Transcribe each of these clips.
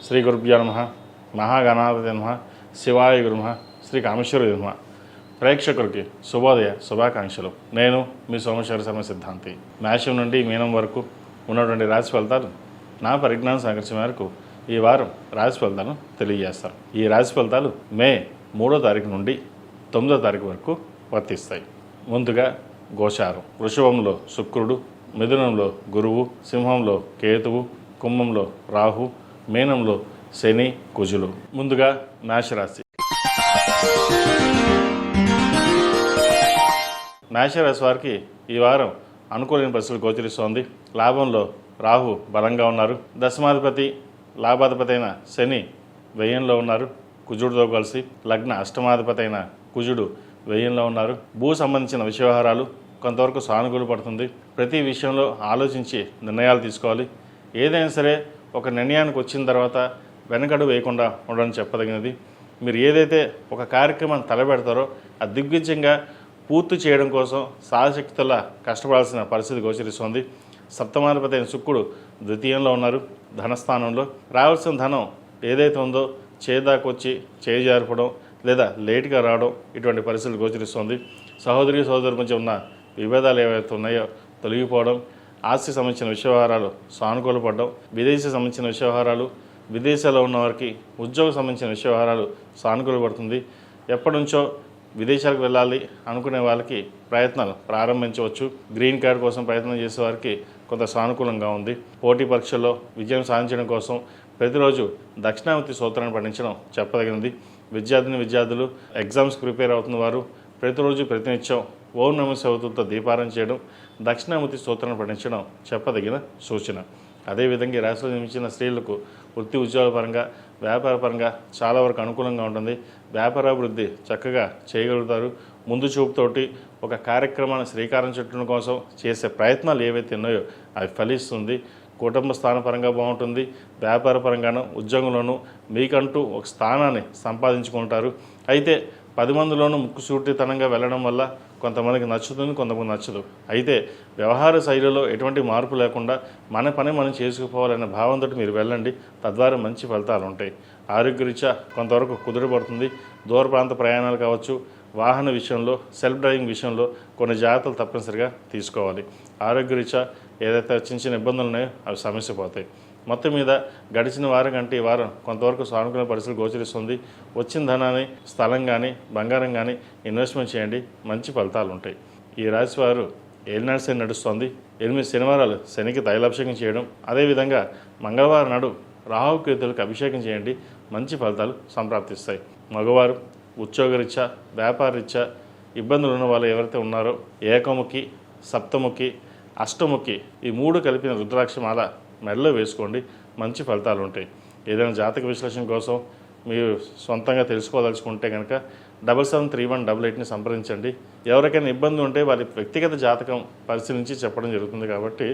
శ్రీ గురుభ్యో నమః. మహాగణాధిపతయే నమః. శివాయ గురు నమః. శ్రీ కామేశ్వరాయ నమః. ప్రేక్షకులకి శుభోదయ శుభాకాంక్షలు. నేను మీ సోమేశ్వర శర్మ సిద్ధాంతి. మేషం నుండి మీనం వరకు ఉన్నటువంటి రాశి ఫలితాలు నా పరిజ్ఞానం సహకరించిన మేరకు ఈ వారం రాశి ఫలితాలను తెలియజేస్తాను. ఈ రాశి ఫలితాలు మే 3వ తారీఖు నుండి 9వ తారీఖు వరకు వర్తిస్తాయి. ముందుగా గోచారం. వృషభంలో శుక్రుడు, మిథునంలో గురువు, సింహంలో కేతువు, కుంభంలో రాహు, మీనంలో శని, కుజులు. ముందుగా మేషరాశి. మేషరాశి వారికి ఈ వారం అనుకూలమైన పరిస్థితులు గోచరిస్తోంది. లాభంలో రాహు బలంగా ఉన్నారు. దశమాధిపతి లాభాధిపతి అయిన శని వ్యయంలో ఉన్నారు కుజుడితో కలిసి. లగ్న అష్టమాధిపతి అయిన కుజుడు వ్యయంలో ఉన్నారు. భూ సంబంధించిన వ్యవహారాలు కొంతవరకు సానుకూల పడుతుంది. ప్రతి విషయంలో ఆలోచించి నిర్ణయాలు తీసుకోవాలి. ఏదైనా సరే ఒక నిర్ణయానికి వచ్చిన తర్వాత వెనకడు వేయకుండా ఉండడం చెప్పదగినది. మీరు ఏదైతే ఒక కార్యక్రమాన్ని తలపెడతారో అది దిగ్విజయంగా పూర్తి చేయడం కోసం సాయశక్తులా కష్టపడాల్సిన పరిస్థితి గోచరిస్తోంది. సప్తమాధిపతి అయిన శుక్రుడు ద్వితీయంలో ఉన్నారు. ధనస్థానంలో రావాల్సిన ధనం ఏదైతే ఉందో చేదాకొచ్చి చేజారిపడం లేదా లేటుగా రావడం ఇటువంటి పరిస్థితులు గోచరిస్తోంది. సహోదరి మధ్య ఉన్న విభేదాలు ఏవైతే ఉన్నాయో తొలగిపోవడం, ఆస్తి సంబంధించిన వ్యవహారాలు సానుకూలపడడం, విదేశీ సంబంధించిన వ్యవహారాలు, విదేశాల్లో ఉన్న వారికి ఉద్యోగం సంబంధించిన వ్యవహారాలు సానుకూలపడుతుంది. ఎప్పటి నుంచో విదేశాలకు వెళ్ళాలి అనుకునే వాళ్ళకి ప్రయత్నాలు ప్రారంభించవచ్చు. గ్రీన్ కార్డ్ కోసం ప్రయత్నం చేసే వారికి కొంత సానుకూలంగా ఉంది. పోటీ పరీక్షల్లో విజయం సాధించడం కోసం ప్రతిరోజు దక్షిణామూర్తి స్తోత్రాన్ని పఠించడం చెప్పదగినది. విద్యార్థులు ఎగ్జామ్స్కి ప్రిపేర్ అవుతున్న వారు ప్రతిరోజు ప్రతినిత్యం ఓం నమః శివాయతో దీపారాధన చేయడం, దక్షిణామూర్తి స్తోత్రాన్ని పఠించడం చెప్పదగిన సూచన. అదేవిధంగా ఈ రాశిలో జన్మించిన స్త్రీలకు వృత్తి ఉద్యోగ పరంగా, వ్యాపార పరంగా చాలా వరకు అనుకూలంగా ఉంటుంది. వ్యాపారాభివృద్ధి చక్కగా చేయగలుగుతారు. ముందు చూపుతోటి ఒక కార్యక్రమాన్ని శ్రీకారం చుట్టడం కోసం చేసే ప్రయత్నాలు ఏవైతే ఉన్నాయో అవి ఫలిస్తుంది. కుటుంబ స్థానపరంగా బాగుంటుంది. వ్యాపార పరంగాను, ఉద్యోగంలోనూ మీకంటూ ఒక స్థానాన్ని సంపాదించుకుంటారు. అయితే 10 మందిలోనూ ముక్కుసూటితనంగా వెళ్ళడం వల్ల కొంతమందికి నచ్చుతుంది, కొంతమంది నచ్చదు. అయితే వ్యవహార శైలిలో ఎటువంటి మార్పు లేకుండా మన పని మనం చేసుకుపోవాలనే భావంతో మీరు వెళ్ళండి. తద్వారా మంచి ఫలితాలు ఉంటాయి. ఆరోగ్యరీత్యా కొంతవరకు కుదురుపడుతుంది. దూర ప్రాంత ప్రయాణాలు కావచ్చు, వాహన విషయంలో, సెల్ఫ్ డ్రైవింగ్ విషయంలో కొన్ని జాగ్రత్తలు తప్పనిసరిగా తీసుకోవాలి. ఆరోగ్యరీత్యా ఏదైతే చిన్న ఇబ్బందులు ఉన్నాయో అవి సమస్య పోతాయి. మొత్తం మీద గడిచిన వారం కంటే ఈ వారం కొంతవరకు సానుకూల పరిస్థితులు గోచరిస్తుంది. వచ్చిన ధనాన్ని స్థలం కానీ, బంగారం కానీ ఇన్వెస్ట్మెంట్ చేయండి. మంచి ఫలితాలు ఉంటాయి. ఈ రాశి వారు ఏలినాడు శని నడుస్తోంది. 8 శనివారాలు శనికి తైలాభిషేకం చేయడం, అదేవిధంగా మంగళవారం నాడు రాహుకేతులకు అభిషేకం చేయండి. మంచి ఫలితాలు సంప్రాప్తిస్తాయి. మగవారు ఉద్యోగరీత్యా, వ్యాపారరీత్యా ఇబ్బందులు ఉన్న వాళ్ళు ఎవరైతే ఉన్నారో ఏకముఖి, సప్తముఖి, అష్టముఖి ఈ 3 కలిపిన రుద్రాక్షమాల మెడలో వేసుకోండి. మంచి ఫలితాలు ఉంటాయి. ఏదైనా జాతక విశ్లేషణ కోసం మీరు సొంతంగా తెలుసుకోదలుచుకుంటే కనుక 773188ని సంప్రదించండి. ఎవరికైనా ఇబ్బంది ఉంటే వారి వ్యక్తిగత జాతకం పరిశీలించి చెప్పడం జరుగుతుంది. కాబట్టి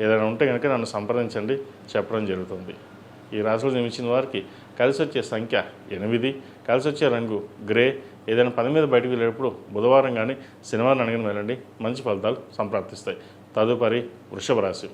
ఏదైనా ఉంటే కనుక నన్ను సంప్రదించండి, చెప్పడం జరుగుతుంది. ఈ రాశిలో జన్మించిన వారికి కలిసి వచ్చే సంఖ్య 8, కలిసి వచ్చే రంగు గ్రే. ఏదైనా పని మీద బయటకు వెళ్ళేటప్పుడు బుధవారం కానీ శనివారం అనగానే వెళ్ళండి. మంచి ఫలితాలు సంప్రాప్తిస్తాయి. తదుపరి వృషభ రాశి.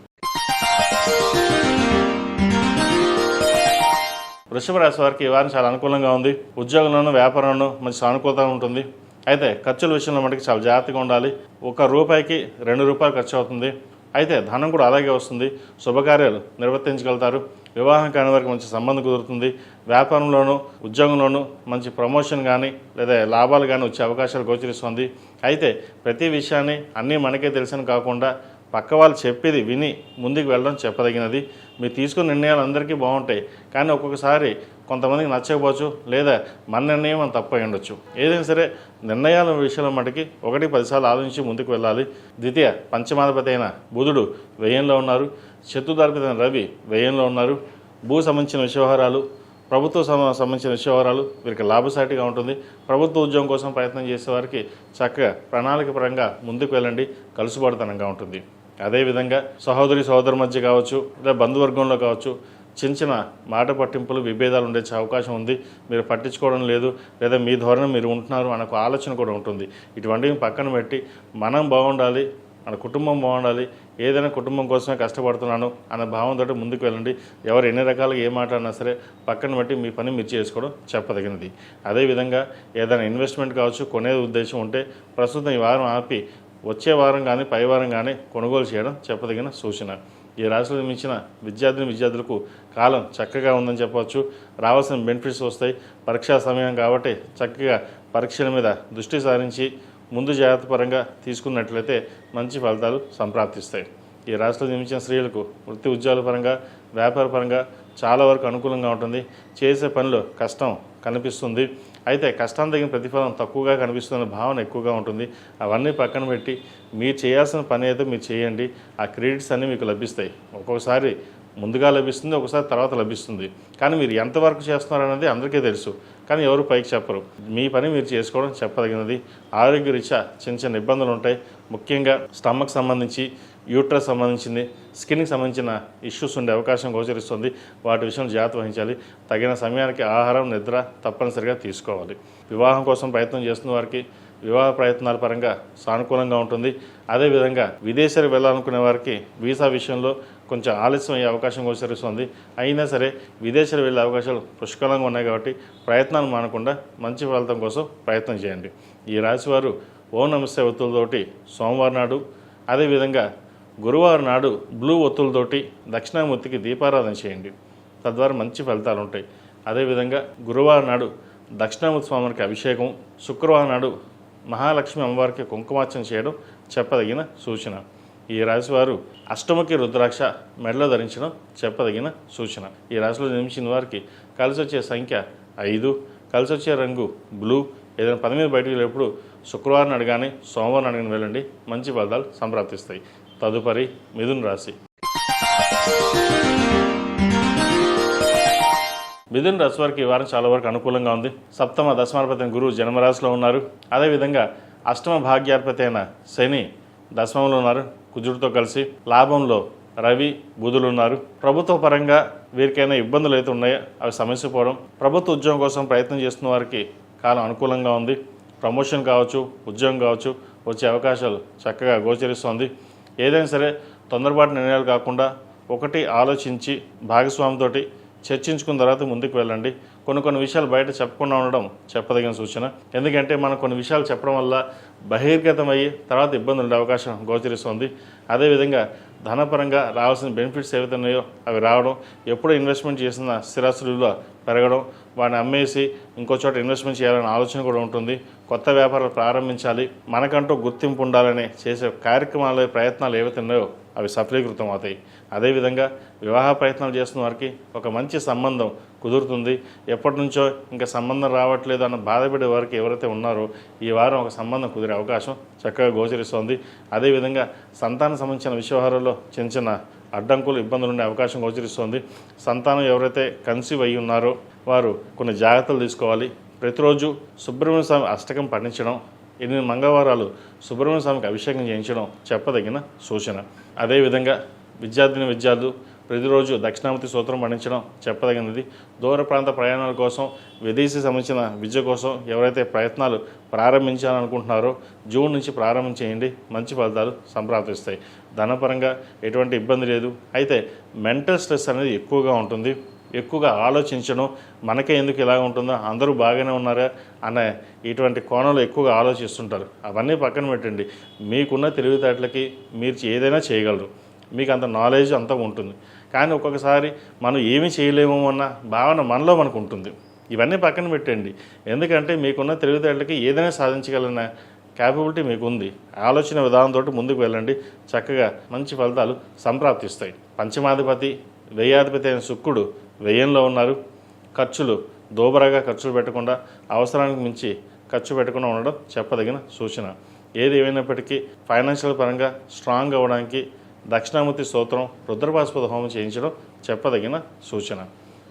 వృషభ రాశి వారికి ఈ వారం చాలా అనుకూలంగా ఉంది. ఉద్యోగంలోనూ వ్యాపారంలోనూ మంచి సానుకూలత ఉంటుంది. అయితే ఖర్చుల విషయంలో మటుకు చాలా జాగ్రత్తగా ఉండాలి. ₹1కి ₹2 ఖర్చు అవుతుంది. అయితే ధనం కూడా అలాగే వస్తుంది. శుభకార్యాలు నిర్వర్తించగలుగుతారు. వివాహం కాని వారికి మంచి సంబంధం కుదురుతుంది. వ్యాపారంలోనూ ఉద్యోగంలోనూ మంచి ప్రమోషన్ కానీ లేదా లాభాలు కానీ వచ్చే అవకాశాలు గోచరిస్తుంది. అయితే ప్రతి విషయాన్ని అన్నీ మనకే తెలిసిన కాకుండా పక్క వాళ్ళు చెప్పేది విని ముందుకు వెళ్ళడం చెప్పదగినది. మీరు తీసుకున్న నిర్ణయాలు అందరికీ బాగుంటాయి, కానీ ఒక్కొక్కసారి కొంతమందికి నచ్చకపోవచ్చు, లేదా మన నిర్ణయం మనం తప్పు అయి ఉండొచ్చు. ఏదైనా సరే నిర్ణయాల విషయంలో మటుకి 1-10 సార్లు ఆలోచించి ముందుకు వెళ్ళాలి. ద్వితీయ పంచమాధిపతి అయిన బుధుడు వ్యయంలో ఉన్నారు. చతుర్థాధిపతి అయిన రవి వ్యయంలో ఉన్నారు. భూ సంబంధించిన వ్యవహారాలు, ప్రభుత్వ సంబంధించిన వ్యవహారాలు వీరికి లాభసాటిగా ఉంటుంది. ప్రభుత్వ ఉద్యోగం కోసం ప్రయత్నం చేసే వారికి చక్కగా ప్రణాళిక పరంగా ముందుకు వెళ్ళండి. కలుసుబాటుతనంగా ఉంటుంది. అదేవిధంగా సహోదరి మధ్య కావచ్చు, లేదా బంధువర్గంలో కావచ్చు చిన్న మాట పట్టింపులు, విభేదాలు ఉండే అవకాశం ఉంది. మీరు పట్టించుకోవడం లేదు, లేదా మీ ధోరణి మీరు ఉంటున్నారు అనే ఆలోచన కూడా ఉంటుంది. ఇటువంటివి పక్కన పెట్టి మనం బాగుండాలి, మన కుటుంబం బాగుండాలి, ఏదైనా కుటుంబం కోసమే కష్టపడుతున్నాను అన్న భావంతో ముందుకు వెళ్ళండి. ఎవరు ఎన్ని రకాలుగా ఏ మాట్లాడినా సరే పక్కన బట్టి మీ పని మీరు చేసుకోవడం చెప్పదగినది. అదేవిధంగా ఏదైనా ఇన్వెస్ట్మెంట్ కావచ్చు, కొనే ఉద్దేశం ఉంటే ప్రస్తుతం ఈ వారం ఆపి వచ్చే వారం కానీ పై వారం కానీ కొనుగోలు చేయడం చెప్పదగిన సూచన. ఈ రాశిలో జన్మించిన విద్యార్థులకు కాలం చక్కగా ఉందని చెప్పవచ్చు. రావాల్సిన బెనిఫిట్స్ వస్తాయి. పరీక్షా సమయం కాబట్టి చక్కగా పరీక్షల మీద దృష్టి సారించి ముందు జాగ్రత్త పరంగా తీసుకున్నట్లయితే మంచి ఫలితాలు సంప్రాప్తిస్తాయి. ఈ రాశిలో జన్మించిన స్త్రీలకు వృత్తి ఉద్యోగాల పరంగా, వ్యాపార పరంగా చాలా వరకు అనుకూలంగా ఉంటుంది. చేసే పనిలో కష్టం కనిపిస్తుంది. అయితే కష్టం తగిన ప్రతిఫలం తక్కువగా కనిపిస్తున్న భావన ఎక్కువగా ఉంటుంది. అవన్నీ పక్కన పెట్టి మీరు చేయాల్సిన పని అయితే మీరు చేయండి. ఆ క్రెడిట్స్ అన్నీ మీకు లభిస్తాయి. ఒక్కొక్కసారి ముందుగా లభిస్తుంది, ఒకసారి తర్వాత లభిస్తుంది. కానీ మీరు ఎంతవరకు చేస్తున్నారనేది అందరికీ తెలుసు, కానీ ఎవరు పైకి చెప్పరు. మీ పని మీరు చేసుకోవడం చెప్పదగినది. ఆరోగ్యరీత్యా చిన్న చిన్న ఇబ్బందులు ఉంటాయి. ముఖ్యంగా స్టమక్ సంబంధించి, యూట్రస్ సంబంధించింది, స్కిన్కి సంబంధించిన ఇష్యూస్ ఉండే అవకాశం గోచరిస్తుంది. వాటి విషయంలో జాగ్రత్త వహించాలి. తగిన సమయానికి ఆహారం, నిద్ర తప్పనిసరిగా తీసుకోవాలి. వివాహం కోసం ప్రయత్నం చేస్తున్న వారికి వివాహ ప్రయత్నాల పరంగా సానుకూలంగా ఉంటుంది. అదేవిధంగా విదేశాలకు వెళ్ళాలనుకునే వారికి వీసా విషయంలో కొంచెం ఆలస్యం అయ్యే అవకాశం గోచరిస్తుంది. అయినా సరే విదేశాలు వెళ్ళే అవకాశాలు పుష్కలంగా ఉన్నాయి కాబట్టి ప్రయత్నాలు మానకుండా మంచి ఫలితం కోసం ప్రయత్నం చేయండి. ఈ రాశివారు ఓం నమస్తే ఒత్తులతోటి సోమవారం నాడు, అదేవిధంగా గురువారం నాడు బ్లూ ఒత్తులతోటి దక్షిణామూర్తికి దీపారాధన చేయండి. తద్వారా మంచి ఫలితాలు ఉంటాయి. అదేవిధంగా గురువారం నాడు దక్షిణామూర్తి స్వామికి అభిషేకం, శుక్రవారం నాడు మహాలక్ష్మి అమ్మవారికి కుంకుమార్చన చేయడం చెప్పదగిన సూచన. ఈ రాశివారు అష్టముఖి రుద్రాక్ష మెడలో ధరించడం చెప్పదగిన సూచన. ఈ రాశిలో జన్మించిన వారికి కలిసి వచ్చే సంఖ్య 5, కలిసి వచ్చే రంగు బ్లూ. ఏదైనా పని మీద బయటకు వెళ్ళేప్పుడు శుక్రవారం నాడు కానీ సోమవారం నాడు వెళ్ళండి. మంచి ఫలితాలు సంప్రాప్తిస్తాయి. తదుపరి మిథున రాశి. మిథున రాశి వారికి ఈ వారం చాలా వరకు అనుకూలంగా ఉంది. సప్తమ దశమాధిపతి గురువు జన్మరాశిలో ఉన్నారు. అదేవిధంగా అష్టమ భాగ్యాధిపతి అయిన శని దశమంలో ఉన్నారు కుజుడితో కలిసి. లాభంలో రవి, బుధులు ఉన్నారు. ప్రభుత్వ పరంగా వీరికైనా ఇబ్బందులు అయితే ఉన్నాయో అవి సమస్యపోవడం. ప్రభుత్వ ఉద్యోగం కోసం ప్రయత్నం చేస్తున్న వారికి కాలం అనుకూలంగా ఉంది. ప్రమోషన్ కావచ్చు, ఉద్యోగం కావచ్చు వచ్చే అవకాశాలు చక్కగా గోచరిస్తుంది. ఏదైనా సరే తొందరపాటు నిర్ణయాలు కాకుండా ఒకటి ఆలోచించి భాగస్వామితోటి చర్చించుకున్న తర్వాత ముందుకు వెళ్ళండి. కొన్ని విషయాలు బయట చెప్పకుండా ఉండడం చెప్పదగిన సూచన. ఎందుకంటే మనం కొన్ని విషయాలు చెప్పడం వల్ల బహిర్గతమయ్యి తర్వాత ఇబ్బందులు ఉండే అవకాశం గోచరిస్తుంది. అదేవిధంగా ధనపరంగా రావాల్సిన బెనిఫిట్స్ ఏవైతే ఉన్నాయో అవి రావడం, ఎప్పుడూ ఇన్వెస్ట్మెంట్ చేసిన స్థిరాస్తులు పెరగడం, వాటిని అమ్మేసి ఇంకో చోట ఇన్వెస్ట్మెంట్ చేయాలనే ఆలోచన కూడా ఉంటుంది. కొత్త వ్యాపారాలు ప్రారంభించాలి, మనకంటూ గుర్తింపు ఉండాలని చేసే కార్యక్రమాలు, ప్రయత్నాలు ఏవైతే ఉన్నాయో అవి సఫలీకృతం అవుతాయి. అదేవిధంగా వివాహ ప్రయత్నాలు చేస్తున్న వారికి ఒక మంచి సంబంధం కుదురుతుంది. ఎప్పటి నుంచో ఇంకా సంబంధం రావట్లేదు అన్న బాధపడే వారికి ఎవరైతే ఉన్నారో ఈ వారం ఒక సంబంధం కుదిరే అవకాశం చక్కగా గోచరిస్తోంది. అదేవిధంగా సంతానం సంబంధించిన వ్యవహారాల్లో చిన్న చిన్న అడ్డంకులు, ఇబ్బందులు ఉండే అవకాశం గోచరిస్తోంది. సంతానం ఎవరైతే కన్సీవ్ అయ్యి ఉన్నారో వారు కొన్ని జాగ్రత్తలు తీసుకోవాలి. ప్రతిరోజు సుబ్రహ్మణ్య స్వామి అష్టకం పఠించడం, 8 మంగళవారాలు సుబ్రహ్మణ్య స్వామికి అభిషేకం చేయించడం చెప్పదగిన సూచన. అదేవిధంగా విద్యార్థులు ప్రతిరోజు దక్షిణామూర్తి సూత్రం పఠించడం చెప్పదగినది. దూర ప్రాంత ప్రయాణాల కోసం, విదేశీ సంబంధించిన విద్య కోసం ఎవరైతే ప్రయత్నాలు ప్రారంభించాలనుకుంటున్నారో జూన్ నుంచి ప్రారంభం చేయండి. మంచి ఫలితాలు సంప్రాప్తిస్తాయి. ధనపరంగా ఎటువంటి ఇబ్బంది లేదు. అయితే మెంటల్ స్ట్రెస్ అనేది ఎక్కువగా ఉంటుంది. ఎక్కువగా ఆలోచించడం, మనకే ఎందుకు ఇలా ఉంటుందో, అందరూ బాగానే ఉన్నారా అనే ఇటువంటి కోణంలో ఎక్కువగా ఆలోచిస్తుంటారు. అవన్నీ పక్కన పెట్టండి. మీకున్న తెలివితేటలకి మీరు ఏదైనా చేయగలరు. మీకు అంత నాలెడ్జ్ అంతా ఉంటుంది. కానీ ఒక్కొక్కసారి మనం ఏమీ చేయలేము అన్న భావన మనలో మనకు ఉంటుంది. ఇవన్నీ పక్కన పెట్టండి. ఎందుకంటే మీకున్న తెలివితేటలకి ఏదైనా సాధించగలన క్యాపబిలిటీ మీకు ఉంది. ఆలోచన విధానంతో ముందుకు వెళ్ళండి. చక్కగా మంచి ఫలితాలు సంప్రాప్తిస్తాయి. పంచమాధిపతి, వ్యయాధిపతి అయిన శుక్రుడు వ్యయంలో ఉన్నారు. ఖర్చులు దోబరాగా ఖర్చులు పెట్టకుండా, అవసరానికి మించి ఖర్చు పెట్టకుండా ఉండడం చెప్పదగిన సూచన. ఏది ఏమైనప్పటికీ ఫైనాన్షియల్ పరంగా స్ట్రాంగ్ అవ్వడానికి దక్షిణామూర్తి స్తోత్రం, రుద్రపాశుపత హోమం చేయించడం చెప్పదగిన సూచన.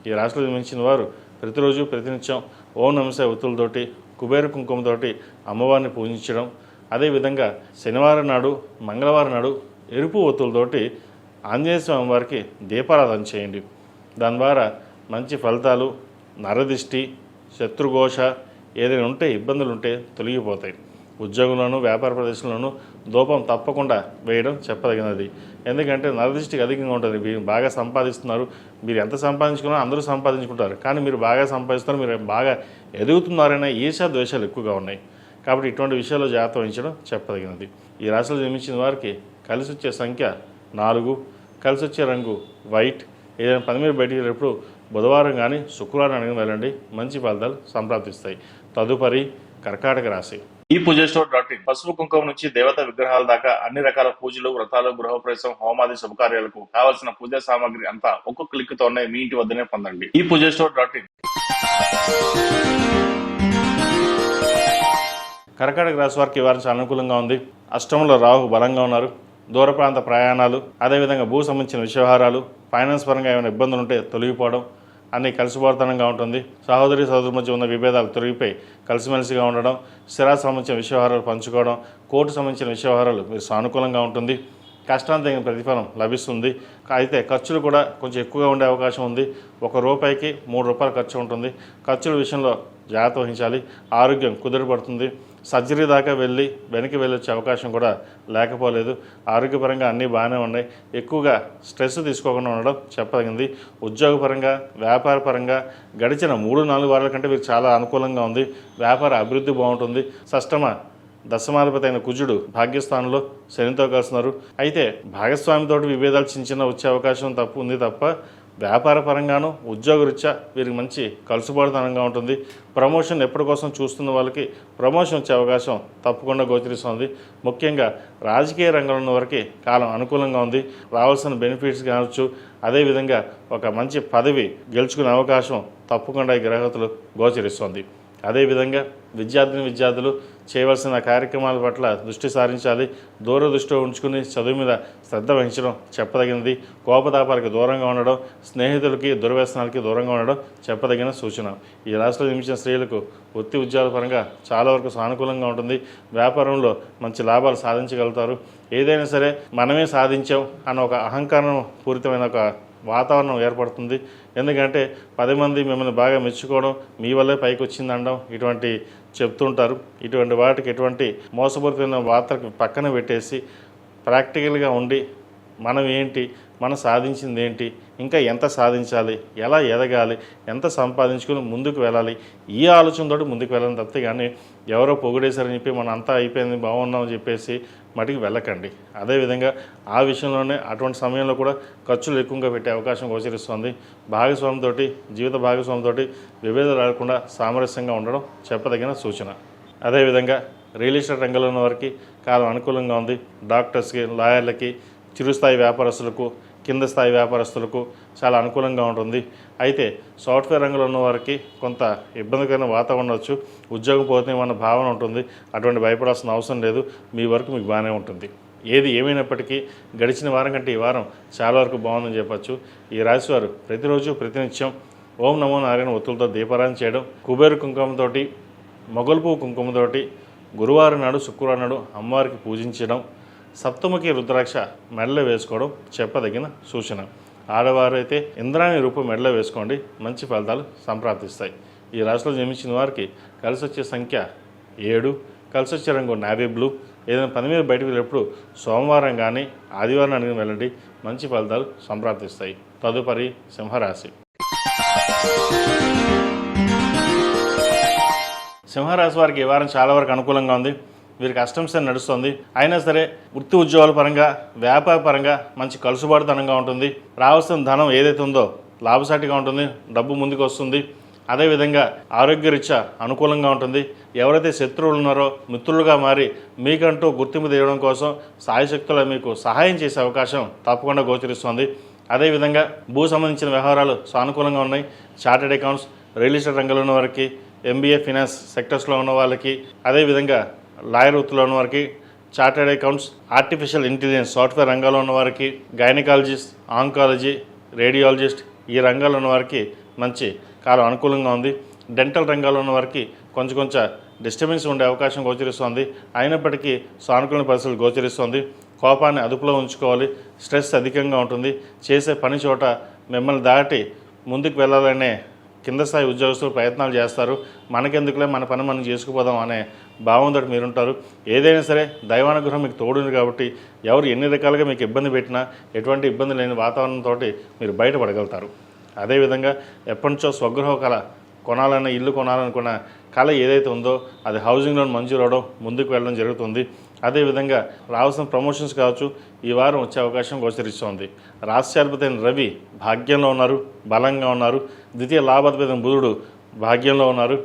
ఈ రాశిలో జన్మించిన వారు ప్రతిరోజు ప్రతినిత్యం ఓం నమస్తే ఒత్తులతోటి, కుబేర కుంకుమతోటి అమ్మవారిని పూజించడం, అదేవిధంగా శనివారం నాడు, మంగళవారం నాడు ఎరుపు ఒత్తులతోటి ఆంజనేయ స్వామి అమ్మవారికి దీపారాధన చేయండి. దాని ద్వారా మంచి ఫలితాలు, నరదిష్టి, శత్రుఘోష ఏదైనా ఉంటే ఇబ్బందులు ఉంటే తొలగిపోతాయి. ఉద్యోగంలోనూ వ్యాపార ప్రదేశంలోనూ దూపం తప్పకుండా వేయడం చెప్పదగినది. ఎందుకంటే నరదృష్టికి అధికంగా ఉంటుంది. మీరు బాగా సంపాదిస్తున్నారు, మీరు ఎంత సంపాదించుకున్నా అందరూ సంపాదించుకుంటారు, కానీ మీరు బాగా సంపాదిస్తున్నారు, మీరు బాగా ఎదుగుతున్నారనే ఈర్ష్య ద్వేషాలు ఎక్కువగా ఉన్నాయి. కాబట్టి ఇటువంటి విషయాల్లో జాగ్రత్త వహించడం చెప్పదగినది. ఈ రాశిలో జన్మించిన వారికి కలిసి వచ్చే సంఖ్య 4, కలిసి వచ్చే రంగు వైట్. ఏదైనా పని మీద బయటికి వెళ్ళినప్పుడు బుధవారం కానీ శుక్రవారం అనేది వెళ్ళండి, మంచి ఫలితాలు సంప్రాప్తిస్తాయి. తదుపరి కర్కాటక రాశి. ఈ పూజస్టోర్.in పసుపు కుంకుమ నుంచి దేవత విగ్రహాల దాకా అన్ని రకాల పూజలు, వ్రతాలు, గృహప్రవేశం, హోమాది శుభకార్యాలకు కావలసిన పూజా సామాగ్రి అంతా ఒక్క క్లిక్తోనే మీ ఇంటి వద్దనే పొందండి. ఈ పూజస్టోర్.in. కర్కాటక రాశి వారికి ఈ వారం చాలా అనుకూలంగా ఉంది. అష్టమంలో రాహు బలంగా ఉన్నారు. దూర ప్రాంత ప్రయాణాలు, అదేవిధంగా భూ సంబంధించిన వ్యవహారాలు, ఫైనాన్స్ పరంగా ఏమైనా ఇబ్బందులు ఉంటే తొలగిపోవడం, అన్నీ కలిసిపోతనంగా ఉంటుంది. సహోదరుల మధ్య ఉన్న విభేదాలు తొలగిపోయి కలిసిమెలిసిగా ఉండడం, స్థిరాస్తి సంబంధించిన వ్యవహారాలు పంచుకోవడం, కోర్టు సంబంధించిన వ్యవహారాలు మీరు సానుకూలంగా ఉంటుంది. కష్టానికి తగిన ప్రతిఫలం లభిస్తుంది. అయితే ఖర్చులు కూడా కొంచెం ఎక్కువగా ఉండే అవకాశం ఉంది. ₹1కి ₹3 ఖర్చు ఉంటుంది. ఖర్చుల విషయంలో జాగ్రత్త వహించాలి. ఆరోగ్యం కుదురుపడుతుంది. సర్జరీ దాకా వెనక్కి వెళ్ళొచ్చే అవకాశం కూడా లేకపోలేదు. ఆరోగ్యపరంగా అన్నీ బాగానే ఉన్నాయి. ఎక్కువగా స్ట్రెస్ తీసుకోకుండా ఉండడం చెప్పదగింది. ఉద్యోగపరంగా, వ్యాపారపరంగా గడిచిన 3-4 వారాల కంటే మీకు చాలా అనుకూలంగా ఉంది. వ్యాపార అభివృద్ధి బాగుంటుంది. దశమాధిపతి అయిన కుజుడు భాగ్యస్థానంలో శనితో కలుస్తున్నారు. అయితే భాగస్వామితో విభేదాలు చిన్న వచ్చే అవకాశం ఉంది తప్ప వ్యాపార పరంగాను ఉద్యోగరీత్యా వీరికి మంచి కలుసుబాటుతనంగా ఉంటుంది. ప్రమోషన్ ఎప్పటికోసం చూస్తున్న వాళ్ళకి ప్రమోషన్ వచ్చే అవకాశం తప్పకుండా గోచరిస్తుంది. ముఖ్యంగా రాజకీయ రంగంలో ఉన్న వారికి కాలం అనుకూలంగా ఉంది. రావాల్సిన బెనిఫిట్స్ కావచ్చు, అదేవిధంగా ఒక మంచి పదవి గెలుచుకునే అవకాశం తప్పకుండా ఈ గ్రహతులు గోచరిస్తుంది. అదేవిధంగా విద్యార్థులు చేయవలసిన కార్యక్రమాల పట్ల దృష్టి సారించాలి. దూరదృష్టిలో ఉంచుకుని చదువు మీద శ్రద్ధ వహించడం చెప్పదగినది. కోపతాపాలకి దూరంగా ఉండడం, స్నేహితులకి దుర్వ్యసనాలకి దూరంగా ఉండడం చెప్పదగిన సూచన. ఈ రాశిలో జన్మించిన స్త్రీలకు వృత్తి ఉద్యోగాల పరంగా చాలా వరకు సానుకూలంగా ఉంటుంది. వ్యాపారంలో మంచి లాభాలు సాధించగలుగుతారు. ఏదైనా సరే మనమే సాధించాం అన్న ఒక అహంకారం పూరితమైన ఒక వాతావరణం ఏర్పడుతుంది. ఎందుకంటే 10 మంది మిమ్మల్ని బాగా మెచ్చుకోవడం, మీ వల్లే పైకి వచ్చిందనడం ఇటువంటి చెప్తుంటారు. ఇటువంటి వాటికి ఎటువంటి మోసపూరితమైన వార్తలకు పక్కన పెట్టేసి ప్రాక్టికల్గా ఉండి మనం ఏంటి, మనం సాధించింది ఏంటి, ఇంకా ఎంత సాధించాలి, ఎలా ఎదగాలి, ఎంత సంపాదించుకుని ముందుకు వెళ్ళాలి, ఈ ఆలోచనతో ముందుకు వెళ్ళాలని తప్పితే కానీ ఎవరో పొగిడేశారని చెప్పి మనం అంతా అయిపోయింది బాగున్నామని చెప్పేసి మటుకు వెళ్ళకండి. అదేవిధంగా ఆ విషయంలోనే అటువంటి సమయంలో కూడా ఖర్చులు ఎక్కువగా పెట్టే అవకాశం గోచరిస్తుంది. జీవిత భాగస్వామితో విభేదాలు రాకుండా సామరస్యంగా ఉండడం చెప్పదగిన సూచన. అదేవిధంగా రియల్ ఎస్టేట్ రంగంలో ఉన్న వారికి కాలం అనుకూలంగా ఉంది. డాక్టర్స్కి, లాయర్లకి, చిరుస్థాయి వ్యాపారస్తులకు, కింద స్థాయి వ్యాపారస్తులకు చాలా అనుకూలంగా ఉంటుంది. అయితే సాఫ్ట్వేర్ రంగంలో ఉన్న వారికి కొంత ఇబ్బందికరమైన వాతావరణం వచ్చు. ఉద్యోగం పోతుందేమన్న భావన ఉంటుంది. అటువంటి భయపడాల్సిన అవసరం లేదు. మీ వరకు మీకు బాగానే ఉంటుంది. ఏది ఏమైనప్పటికీ గడిచిన వారం కంటే ఈ వారం చాలా వరకు బాగుందని చెప్పచ్చు. ఈ రాశివారు ప్రతిరోజు ప్రతినిత్యం ఓం నమో నారాయణ ఒత్తులతో దీపారాధన చేయడం, కుబేరు కుంకుమతోటి, మొగల్ పువ్వు కుంకుమతోటి గురువారం నాడు, శుక్రవారం నాడు అమ్మవారికి పూజించడం, సప్తముఖి రుద్రాక్ష మెడలో వేసుకోవడం చెప్పదగిన సూచన. ఆడవారు అయితే ఇంద్రాణి రూపం మెడలో వేసుకోండి, మంచి ఫలితాలు సంప్రాప్తిస్తాయి. ఈ రాశిలో జన్మించిన వారికి కలిసి వచ్చే సంఖ్య 7, కలిసి వచ్చే రంగు నావీ బ్లూ. ఏదైనా పని మీద బయటకు వెళ్ళినప్పుడు సోమవారం కానీ ఆదివారం అనేది వెళ్ళండి, మంచి ఫలితాలు సంప్రాప్తిస్తాయి. తదుపరి సింహరాశి. సింహరాశి వారికి ఈ వారం చాలా వరకు అనుకూలంగా ఉంది. వీరికి అష్టంశని నడుస్తుంది. అయినా సరే వృత్తి ఉద్యోగాల పరంగా, వ్యాపార పరంగా మంచి కలుసుబాటుతనంగా ఉంటుంది. రావాల్సిన ధనం ఏదైతే ఉందో లాభసాటిగా ఉంటుంది, డబ్బు ముందుకు వస్తుంది. అదేవిధంగా ఆరోగ్యరీత్యా అనుకూలంగా ఉంటుంది. ఎవరైతే శత్రువులు ఉన్నారో మిత్రులుగా మారి మీకంటూ గుర్తింపు తీయడం కోసం సాయశక్తులు మీకు సహాయం చేసే అవకాశం తప్పకుండా గోచరిస్తుంది. అదేవిధంగా భూ సంబంధించిన వ్యవహారాలు సానుకూలంగా ఉన్నాయి. చార్టెడ్ అకౌంట్స్, రియల్ ఎస్టేట్ రంగంలో ఉన్న వారికి, MBA ఫైనాన్స్ సెక్టర్స్లో ఉన్న వాళ్ళకి, అదేవిధంగా లాయర్ వృత్తిలో ఉన్న వారికి, chartered accounts, artificial intelligence software రంగాల్లో ఉన్న వారికి, గైనకాలజిస్ట్, ఆంకాలజీ, రేడియాలజిస్ట్ ఈ రంగాల్లో ఉన్న వారికి మంచి కాలం అనుకూలంగా ఉంది. డెంటల్ రంగాల్లో ఉన్న వారికి కొంచెం డిస్టర్బెన్స్ ఉండే అవకాశం గోచరిస్తుంది. అయినప్పటికీ సానుకూల పరిస్థితులు గోచరిస్తుంది. కోపాన్ని అదుపులో ఉంచుకోవాలి. స్ట్రెస్ అధికంగా ఉంటుంది. చేసే పని చోట మిమ్మల్ని దాటి ముందుకు వెళ్ళాలనే కింద స్థాయి ఉద్యోగస్తులు ప్రయత్నాలు చేస్తారు. మనకెందుకులే, మన పని మనం చేసుకుపోదాం అనే భావంతో మీరుంటారు. ఏదైనా సరే దైవానుగ్రహం మీకు తోడుంది కాబట్టి ఎవరు ఎన్ని రకాలుగా మీకు ఇబ్బంది పెట్టినా ఎటువంటి ఇబ్బంది లేని వాతావరణంతో మీరు బయటపడగలుగుతారు. అదేవిధంగా ఎప్పటి నుంచో స్వగృహ కళ కొనాలన్న, ఇల్లు కొనాలనుకున్న కళ ఏదైతే ఉందో అది హౌసింగ్ లోన్ మంజూరు అవడం, ముందుకు వెళ్ళడం జరుగుతుంది. అదేవిధంగా రావాల్సిన ప్రమోషన్స్ కావచ్చు ఈ వారం వచ్చే అవకాశం గోచరిస్తోంది. రాష్ట్రాధిపతి రవి భాగ్యంలో ఉన్నారు, బలంగా ఉన్నారు. ద్వితీయ లాభాధిపతి బుధుడు భాగ్యంలో ఉన్నారు.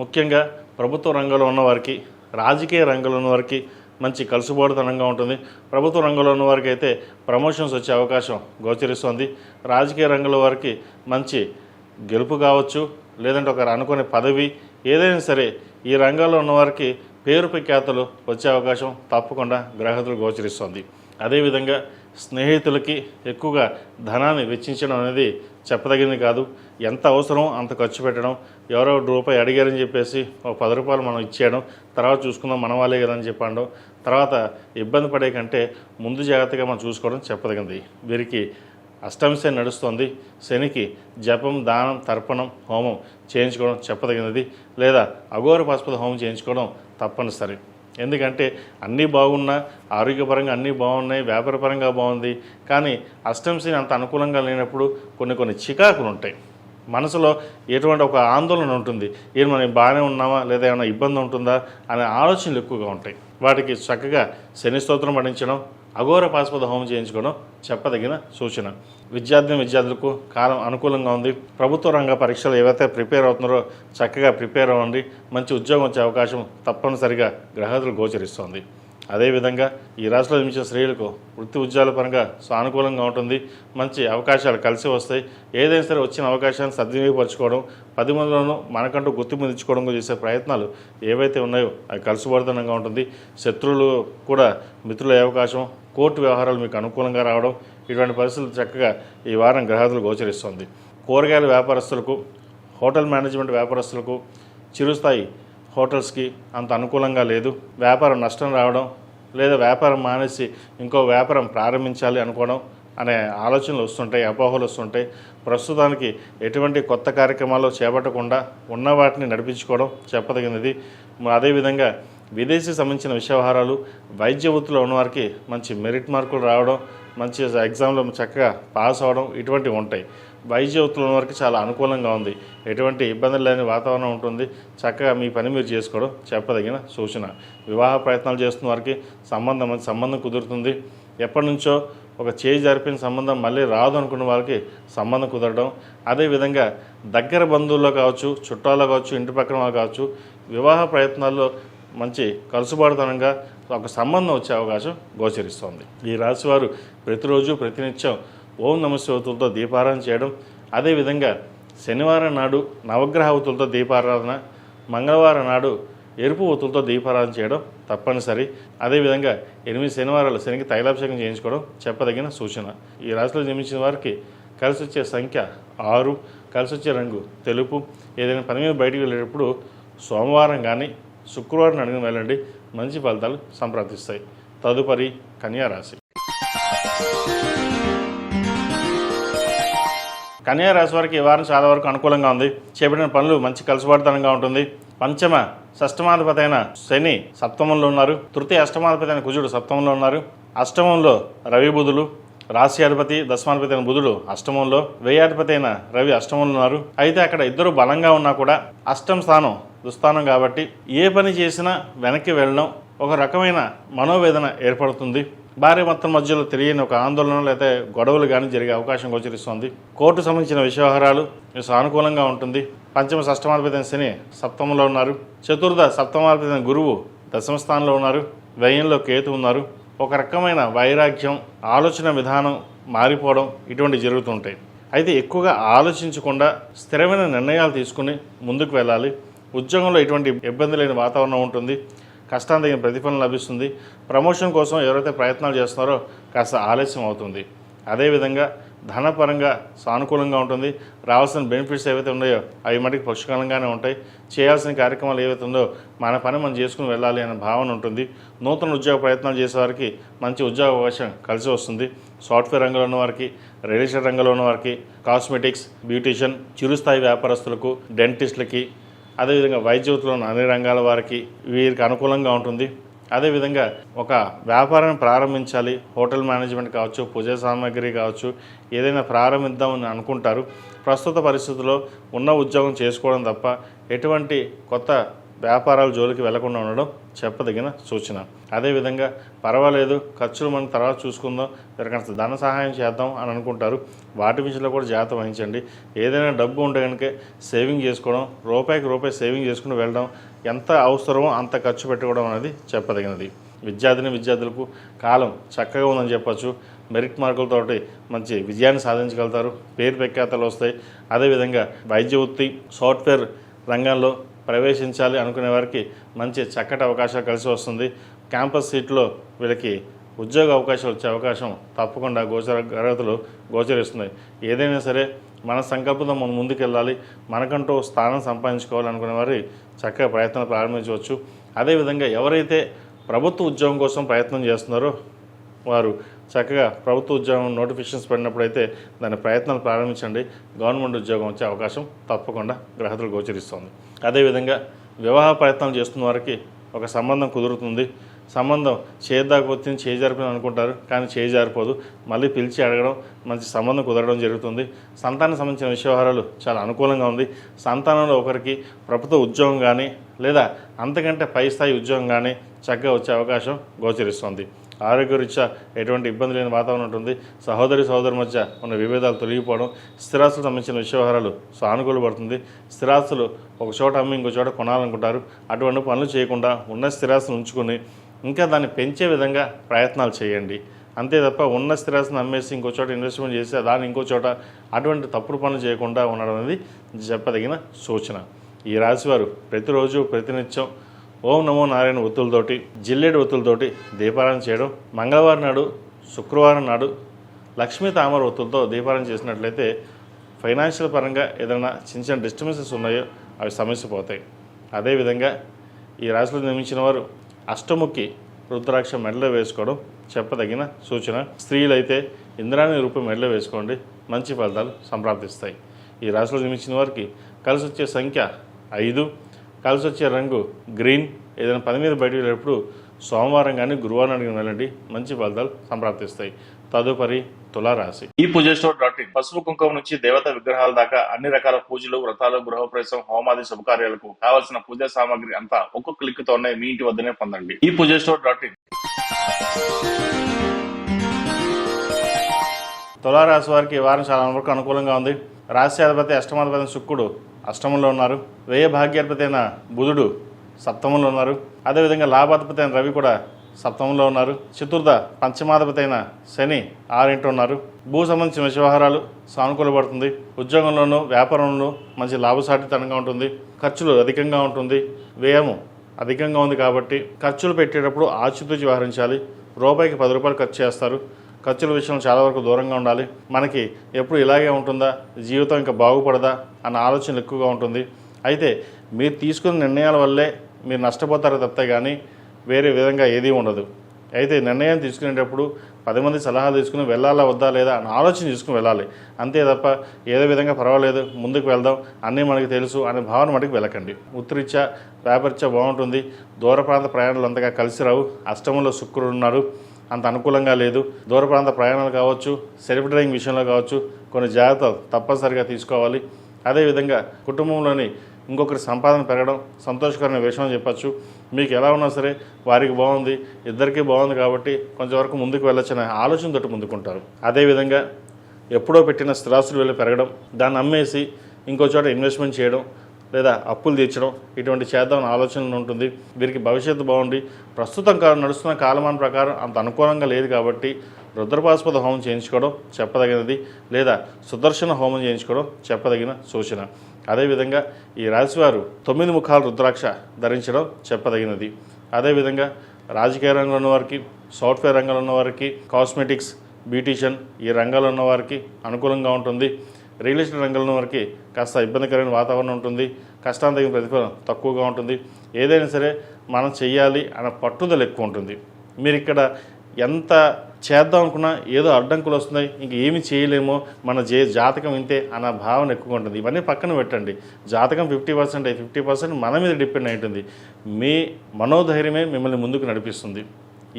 ముఖ్యంగా ప్రభుత్వ రంగంలో ఉన్నవారికి, రాజకీయ రంగంలో ఉన్నవారికి మంచి కలుసుబాటుతనంగా ఉంటుంది. ప్రభుత్వ రంగంలో ఉన్న వారికి అయితే ప్రమోషన్స్ వచ్చే అవకాశం గోచరిస్తోంది. రాజకీయ రంగంలో వారికి మంచి గెలుపు కావచ్చు, లేదంటే ఒక అనుకునే పదవి ఏదైనా సరే ఈ రంగంలో ఉన్నవారికి పేరు ప్రఖ్యాతులు వచ్చే అవకాశం తప్పకుండా గ్రహతులు గోచరిస్తోంది. అదేవిధంగా స్నేహితులకి ఎక్కువగా ధనాన్ని వెచ్చించడం అనేది చెప్పదగింది కాదు. ఎంత అవసరం అంత ఖర్చు పెట్టడం, ఎవరో రూపాయి అడిగారని చెప్పేసి ఒక 10 రూపాయలు మనం ఇచ్చేయడం, తర్వాత చూసుకుందాం మన వాళ్ళే కదా అని చెప్పడం, తర్వాత ఇబ్బంది పడే కంటే ముందు జాగ్రత్తగా మనం చూసుకోవడం చెప్పదగింది. వీరికి అష్టమ శని నడుస్తుంది. శనికి జపం, దానం, తర్పణం, హోమం చేయించుకోవడం చెప్పదగినది, లేదా అఘోర పాశుపత హోమం చేయించుకోవడం తప్పనిసరి. ఎందుకంటే అన్నీ బాగున్నా, ఆరోగ్యపరంగా అన్నీ బాగున్నాయి, వ్యాపారపరంగా బాగుంది, కానీ అష్టమ శని అంత అనుకూలంగా లేనప్పుడు కొన్ని చికాకులు ఉంటాయి. మనసులో ఎటువంటి ఒక ఆందోళన ఉంటుంది. ఏం మనం బాగానే ఉన్నామా, లేదా ఏమైనా ఇబ్బంది ఉంటుందా అనే ఆలోచనలు ఎక్కువగా ఉంటాయి. వాటికి చక్కగా శని స్తోత్రం పఠించడం, అఘోర పాశుపత హోమం చేయించుకోవడం చెప్పదగిన సూచన. విద్యార్థులకు కాలం అనుకూలంగా ఉంది. ప్రభుత్వ రంగ పరీక్షలు ఏవైతే ప్రిపేర్ అవుతున్నారో చక్కగా ప్రిపేర్ అవ్వండి. మంచి ఉద్యోగం వచ్చే అవకాశం తప్పనిసరిగా గ్రహతులు గోచరిస్తోంది. అదేవిధంగా ఈ రాశిలో జన్మించిన స్త్రీలకు వృత్తి ఉద్యోగాల పరంగా సానుకూలంగా ఉంటుంది. మంచి అవకాశాలు కలిసి వస్తాయి. ఏదైనా సరే వచ్చిన అవకాశాన్ని సద్వినియోగపరచుకోవడం, 10 మందిలోనూ మనకంటూ గుర్తింపు తెచ్చుకోవడం చేసే ప్రయత్నాలు ఏవైతే ఉన్నాయో అవి కలిసిబడుతనంగా ఉంటుంది. శత్రువులు కూడా మిత్రులయ్యే అవకాశం, కోర్టు వ్యవహారాలు మీకు అనుకూలంగా రావడం, ఇటువంటి పరిస్థితులు చక్కగా ఈ వారం గ్రహాదులు గోచరిస్తుంది. కూరగాయల వ్యాపారస్తులకు, హోటల్ మేనేజ్మెంట్ వ్యాపారస్తులకు, చిరుస్థాయి హోటల్స్కి అంత అనుకూలంగా లేదు. వ్యాపారం నష్టం రావడం, లేదా వ్యాపారం మానేసి ఇంకో వ్యాపారం ప్రారంభించాలి అనుకోవడం అనే ఆలోచనలు వస్తుంటాయి, అపోహలు వస్తుంటాయి. ప్రస్తుతానికి ఎటువంటి కొత్త కార్యక్రమాలు చేపట్టకుండా ఉన్న వాటిని నడిపించుకోవడం చెప్పదగినది. అదేవిధంగా విదేశీ సంబంధించిన వ్యవహారాలు, వైద్య వృత్తిలో ఉన్నవారికి మంచి మెరిట్ మార్కులు రావడం, మంచి ఎగ్జామ్లో చక్కగా పాస్ అవ్వడం ఇటువంటివి ఉంటాయి. వైద్య వృత్తిలో ఉన్నవారికి చాలా అనుకూలంగా ఉంది. ఎటువంటి ఇబ్బందులు లేని వాతావరణం ఉంటుంది. చక్కగా మీ పని మీరు చేసుకోవడం చెప్పదగిన సూచన. వివాహ ప్రయత్నాలు చేస్తున్న వారికి సంబంధం కుదురుతుంది. ఎప్పటి నుంచో ఒక చేయి జరిపిన సంబంధం మళ్ళీ రాదు అనుకున్న వారికి సంబంధం కుదరడం, అదేవిధంగా దగ్గర బంధువుల్లో కావచ్చు, చుట్టాల్లో కావచ్చు, ఇంటి పక్కన వాళ్ళు కావచ్చు, వివాహ ప్రయత్నాల్లో మంచి కలుసుబాటుతనంగా ఒక సంబంధం వచ్చే అవకాశం గోచరిస్తోంది. ఈ రాశివారు ప్రతిరోజు ప్రతినిత్యం ఓం నమశివతులతో దీపారాధన చేయడం, అదేవిధంగా శనివారం నాడు నవగ్రహ ఒత్తులతో దీపారాధన, మంగళవారం నాడు ఎరుపు ఒత్తులతో దీపారాధన చేయడం తప్పనిసరి. అదేవిధంగా 8 శనివారాలు శనికి తైలాభిషేకం చేయించుకోవడం చెప్పదగిన సూచన. ఈ రాశిలో జన్మించిన వారికి కలిసి వచ్చే సంఖ్య 6, కలిసి వచ్చే రంగు తెలుపు. ఏదైనా పని మీద బయటికి వెళ్ళేటప్పుడు సోమవారం కానీ శుక్రవారం అడుగున వెళ్ళండి, మంచి ఫలితాలు సంప్రాప్తిస్తాయి. తదుపరి కన్యా రాశి. కన్యా రాశి వారికి ఈ వారం చాలా వరకు అనుకూలంగా ఉంది. చేపట్టిన పనులు మంచి కలుసుబాటుతనంగా ఉంటుంది. పంచమ షష్టమాధిపతి అయిన శని సప్తమంలో ఉన్నారు. తృతీయ అష్టమాధిపతి అయిన కుజుడు సప్తమంలో ఉన్నారు. అష్టమంలో రవి బుధులు, రాశ్యాధిపతి దశమాధిపతి అయిన బుధుడు అష్టమంలో, వ్యయాధిపతి అయిన రవి అష్టమంలో ఉన్నారు. అయితే అక్కడ ఇద్దరు బలంగా ఉన్నా కూడా అష్టమ స్థానం దుస్థానం కాబట్టి ఏ పని చేసినా వెనక్కి వెళ్ళడం, ఒక రకమైన మనోవేదన ఏర్పడుతుంది. భార్య మొత్తం మధ్యలో తెలియని ఒక ఆందోళన లేదా గొడవలు కానీ జరిగే అవకాశం గోచరిస్తుంది. కోర్టు సంబంధించిన విషయవహారాలు సానుకూలంగా ఉంటుంది. పంచమ షష్టమాధిపతి శని సప్తమంలో ఉన్నారు. చతుర్థ సప్తమాధిపతి గురువు దశమ స్థానంలో ఉన్నారు. వ్యయంలో కేతు ఉన్నారు. ఒక రకమైన వైరాగ్యం, ఆలోచన విధానం మారిపోవడం ఇటువంటివి జరుగుతుంటాయి. అయితే ఎక్కువగా ఆలోచించకుండా స్థిరమైన నిర్ణయాలు తీసుకుని ముందుకు వెళ్ళాలి. ఉద్యోగంలో ఎటువంటి ఇబ్బంది లేని వాతావరణం ఉంటుంది. కష్టానికి తగిన ప్రతిఫలం లభిస్తుంది. ప్రమోషన్ కోసం ఎవరైతే ప్రయత్నాలు చేస్తున్నారో కాస్త ఆలస్యం అవుతుంది. అదేవిధంగా ధనపరంగా సానుకూలంగా ఉంటుంది. రావాల్సిన బెనిఫిట్స్ ఏవైతే ఉన్నాయో అవి మటుకు పుష్కలంగానే ఉంటాయి. చేయాల్సిన కార్యక్రమాలు ఏవైతే ఉందో మన పని మనం చేసుకుని వెళ్ళాలి అనే భావన ఉంటుంది. నూతన ఉద్యోగ ప్రయత్నాలు చేసేవారికి మంచి ఉద్యోగ అవకాశం కలిసి వస్తుంది. సాఫ్ట్వేర్ రంగంలో ఉన్న వారికి, రియల్ ఎస్టేట్ రంగంలో ఉన్న వారికి, కాస్మెటిక్స్, బ్యూటీషియన్, చిరుస్థాయి వ్యాపారస్తులకు, డెంటిస్టులకి, అదేవిధంగా వైద్యులతో ఉన్న అన్ని రంగాల వారికి వీరికి అనుకూలంగా ఉంటుంది. అదేవిధంగా ఒక వ్యాపారాన్ని ప్రారంభించాలి, హోటల్ మేనేజ్మెంట్ కావచ్చు, పూజా సామాగ్రి కావచ్చు, ఏదైనా ప్రారంభిద్దామని అనుకుంటారు. ప్రస్తుత పరిస్థితుల్లో ఉన్న ఉద్యోగం చేసుకోవడం తప్ప ఎటువంటి కొత్త వ్యాపారాల జోలికి వెళ్లకుండా ఉండడం చెప్పదగిన సూచన. అదేవిధంగా పర్వాలేదు, ఖర్చులు మనం తర్వాత చూసుకుందాం, ఎవరికైనా ధన సహాయం చేద్దాం అని అనుకుంటారు. వాటి విషయంలో కూడా జాగ్రత్త వహించండి. ఏదైనా డబ్బు ఉంటే కనుక సేవింగ్ చేసుకోవడం, రూపాయికి రూపాయి సేవింగ్ చేసుకుని వెళ్ళడం, ఎంత అవసరమో అంత ఖర్చు పెట్టుకోవడం అనేది చెప్పదగినది. విద్యార్థులకు కాలం చక్కగా ఉందని చెప్పచ్చు. మెరిట్ మార్కులతోటి మంచి విజయాన్ని సాధించగలుగుతారు, పేరు ప్రఖ్యాతలు వస్తాయి. అదేవిధంగా వైద్య వృత్తి, సాఫ్ట్వేర్ రంగంలో ప్రవేశించాలి అనుకునే వారికి మంచి చక్కటి అవకాశాలు కలిసి వస్తుంది. క్యాంపస్ సీట్లో వీళ్ళకి ఉద్యోగ అవకాశాలు వచ్చే అవకాశం తప్పకుండా గ్రహతులు గోచరిస్తున్నాయి. ఏదైనా సరే మన సంకల్పంతో మనం ముందుకెళ్ళాలి, మనకంటూ స్థానం సంపాదించుకోవాలనుకునే వారి చక్కగా ప్రయత్నం ప్రారంభించవచ్చు. అదేవిధంగా ఎవరైతే ప్రభుత్వ ఉద్యోగం కోసం ప్రయత్నం చేస్తున్నారో వారు చక్కగా ప్రభుత్వ ఉద్యోగం నోటిఫికేషన్స్ పడినప్పుడైతే దాని ప్రయత్నాలు ప్రారంభించండి. గవర్నమెంట్ ఉద్యోగం వచ్చే అవకాశం తప్పకుండా గ్రహతులు గోచరిస్తుంది. అదేవిధంగా వివాహ ప్రయత్నాలు చేస్తున్న వారికి ఒక సంబంధం కుదురుతుంది. సంబంధం చేజారిపోతుంది, చేజారిపోయింది అనుకుంటారు, కానీ చేజారిపోదు. మళ్ళీ పిలిచి అడగడం, మంచి సంబంధం కుదరడం జరుగుతుంది. సంతానం సంబంధించిన వ్యవహారాలు చాలా అనుకూలంగా ఉంది. సంతానంలో ఒకరికి ప్రభుత్వ ఉద్యోగం కానీ లేదా అంతకంటే పై స్థాయి ఉద్యోగం కానీ చక్కగా వచ్చే అవకాశం గోచరిస్తుంది. ఆరోగ్యరీత్యా ఎటువంటి ఇబ్బంది లేని వాతావరణం ఉంటుంది. సహోదరి మధ్య ఉన్న విభేదాలు తొలగిపోవడం, స్థిరాస్తులకు సంబంధించిన విషయవహారాలు సానుకూలపడుతుంది. స్థిరాస్తులు ఒక చోట అమ్మి ఇంకో చోట కొనాలనుకుంటారు. అటువంటి పనులు చేయకుండా ఉన్న స్థిరాస్తులు ఉంచుకొని ఇంకా దాన్ని పెంచే విధంగా ప్రయత్నాలు చేయండి. అంతే తప్ప ఉన్న స్థిరాస్తులను అమ్మేసి ఇంకో చోట ఇన్వెస్ట్మెంట్ చేసి దాన్ని ఇంకో చోట అటువంటి తప్పుడు పనులు చేయకుండా ఉండడం అనేది చెప్పదగిన సూచన. ఈ రాశివారు ప్రతిరోజు ప్రతినిత్యం ఓం నమో నారాయణ ఒత్తులతోటి, జిల్లేడు ఒత్తులతోటి దీపారాయణ చేయడం, మంగళవారం నాడు, శుక్రవారం నాడు లక్ష్మీ తామర ఒత్తులతో దీపారాయణ చేసినట్లయితే ఫైనాన్షియల్ పరంగా ఏదైనా చిన్న చిన్న డిస్టర్బెన్సెస్ ఉన్నాయో అవి సమస్య పోతాయి. అదేవిధంగా ఈ రాశిలో నిర్మించిన వారు అష్టముఖి రుద్రాక్ష మెడలో వేసుకోవడం చెప్పదగిన సూచన. స్త్రీలైతే ఇంద్రాణి రూపం మెడలో వేసుకోండి, మంచి ఫలితాలు సంప్రాప్తిస్తాయి. ఈ రాశిలో నిర్మించిన వారికి కలిసి వచ్చే సంఖ్య 5, కలిసి వచ్చే రంగు గ్రీన్. ఏదైనా పని మీద బయటకు వెళ్ళేటప్పుడు సోమవారం కానీ గురువారం వెళ్ళండి, మంచి ఫలితాలు సంప్రాప్తిస్తాయి. తదుపరి తులారాశి. ఈ పూజస్టోర్.in పసుపు కుంకుమ నుంచి దేవత విగ్రహాల దాకా అన్ని రకాల పూజలు, వ్రతాలు, గృహప్రవేశం, హోమాది శుభకార్యాలకు కావాల్సిన పూజా సామాగ్రి అంతా ఒక్కొక్క క్లిక్ తోనే మీ ఇంటి వద్దనే పొందండి. ఈ పూజస్టోర్.in. తులారాశి వారికి ఈ వారం చాలా వరకు అనుకూలంగా ఉంది. రాశ్యాధిపతి అష్టమాధిపతి శుక్రుడు అష్టమంలో ఉన్నారు. వ్యయ భాగ్యాధిపతి అయిన బుధుడు సప్తమంలో ఉన్నారు. అదేవిధంగా లాభాధిపతి అయిన రవి కూడా సప్తమంలో ఉన్నారు. చతుర్థ పంచమాధిపతి అయిన శని 6 ఉన్నారు. భూ సంబంధించిన వ్యవహారాలు సానుకూలపడుతుంది. ఉద్యోగంలోనూ వ్యాపారంలోనూ మంచి లాభసాటితనంగా ఉంటుంది. ఖర్చులు అధికంగా ఉంటుంది, వ్యయము అధికంగా ఉంది కాబట్టి ఖర్చులు పెట్టేటప్పుడు ఆచితూచి వ్యవహరించాలి. రూపాయికి 10 రూపాయలు ఖర్చు చేస్తారు. ఖర్చుల విషయంలో చాలా వరకు దూరంగా ఉండాలి. మనకి ఎప్పుడు ఇలాగే ఉంటుందా, జీవితం ఇంకా బాగుపడదా అన్న ఆలోచన ఎక్కువగా ఉంటుంది. అయితే మీరు తీసుకున్న నిర్ణయాల వల్లే మీరు నష్టపోతారో తప్పితే కానీ వేరే విధంగా ఏదీ ఉండదు. అయితే నిర్ణయం తీసుకునేటప్పుడు 10 మంది సలహా తీసుకుని వెళ్ళాలా వద్దా లేదా అని ఆలోచన తీసుకుని వెళ్ళాలి. అంతే తప్ప ఏదో విధంగా పర్వాలేదు ముందుకు వెళ్దాం, అన్నీ మనకి తెలుసు అనే భావన మటుకు వెళ్ళకండి. వృత్తిరీత్యా వ్యాపారీత్యా బాగుంటుంది. దూర ప్రాంత ప్రయాణాలు అంతగా కలిసి రావు. అష్టమంలో శుక్రుడు ఉన్నారు, అంత అనుకూలంగా లేదు. దూర ప్రాంత ప్రయాణాలు కావచ్చు, సెల్ఫ్ డ్రైవింగ్ విషయంలో కావచ్చు కొన్ని జాగ్రత్తలు తప్పనిసరిగా తీసుకోవాలి. అదేవిధంగా కుటుంబంలోని ఇంకొకరి సంపాదన పెరగడం సంతోషకరమైన విషయం అని చెప్పచ్చు. మీకు ఎలా ఉన్నా సరే వారికి బాగుంది, ఇద్దరికీ బాగుంది కాబట్టి కొంచెం వరకు ముందుకు వెళ్ళొచ్చనే ఆలోచనతోటి ముందుకుంటారు. అదేవిధంగా ఎప్పుడో పెట్టిన స్థిరాస్తులు వెళ్ళి పెరగడం, దాన్ని అమ్మేసి ఇంకో చోట ఇన్వెస్ట్మెంట్ చేయడం లేదా అప్పులు తీర్చడం ఇటువంటి చేద్దామని ఆలోచన ఉంటుంది. వీరికి భవిష్యత్తు బాగుండి ప్రస్తుతం నడుస్తున్న కాలమాన ప్రకారం అంత అనుకూలంగా లేదు కాబట్టి రుద్రపాశుపత హోమం చేయించుకోవడం చెప్పదగినది, లేదా సుదర్శన హోమం చేయించుకోవడం చెప్పదగిన సూచన. అదేవిధంగా ఈ రాశివారు 9 ముఖాల రుద్రాక్ష ధరించడం చెప్పదగినది. అదేవిధంగా రాజకీయ రంగంలో ఉన్నవారికి, సాఫ్ట్వేర్ రంగంలో ఉన్నవారికి, కాస్మెటిక్స్, బ్యూటీషియన్ ఈ రంగాల్లో ఉన్న వారికి అనుకూలంగా ఉంటుంది. రియల్ ఎస్టేట్ రంగంలో ఉన్న వారికి కాస్త ఇబ్బందికరమైన వాతావరణం ఉంటుంది. కష్టానికి తగిన ప్రతిఫలం తక్కువగా ఉంటుంది. ఏదైనా సరే మనం చెయ్యాలి అన్న పట్టుదల ఎక్కువ ఉంటుంది. మీరు ఇక్కడ ఎంత చేద్దాం అనుకున్నా ఏదో అడ్డంకులు వస్తున్నాయి, ఇంక ఏమి చేయలేమో, మన జాతకం ఇంతే అన్న భావన ఎక్కువగా ఉంటుంది. ఇవన్నీ పక్కన పెట్టండి. జాతకం 50%, 50% మన మీద డిపెండ్ అయి ఉంటుంది. మీ మనోధైర్యమే మిమ్మల్ని ముందుకు నడిపిస్తుంది.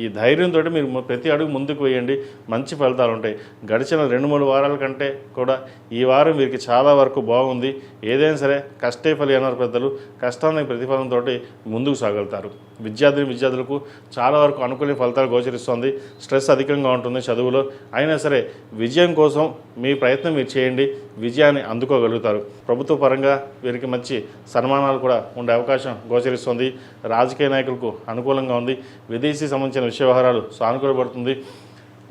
ఈ ధైర్యంతో మీరు ప్రతి అడుగు ముందుకు వేయండి, మంచి ఫలితాలు ఉంటాయి. గడిచిన 2-3 వారాల కంటే కూడా ఈ వారం వీరికి చాలా వరకు బాగుంది. ఏదైనా సరే కష్టే ఫలి అన్నారు పెద్దలు. కష్టానికి ప్రతిఫలంతో ముందుకు సాగలుగుతారు. విద్యార్థులకు చాలా వరకు అనుకూల ఫలితాలు గోచరిస్తుంది. స్ట్రెస్ అధికంగా ఉంటుంది చదువులో. అయినా సరే విజయం కోసం మీ ప్రయత్నం మీరు చేయండి, విజయాన్ని అందుకోగలుగుతారు. ప్రభుత్వ పరంగా వీరికి మంచి సన్మానాలు కూడా ఉండే అవకాశం గోచరిస్తుంది. రాజకీయ నాయకులకు అనుకూలంగా ఉంది. విదేశీ సంబంధించిన విషయ వ్యవహారాలు సానుకూలపడుతుంది.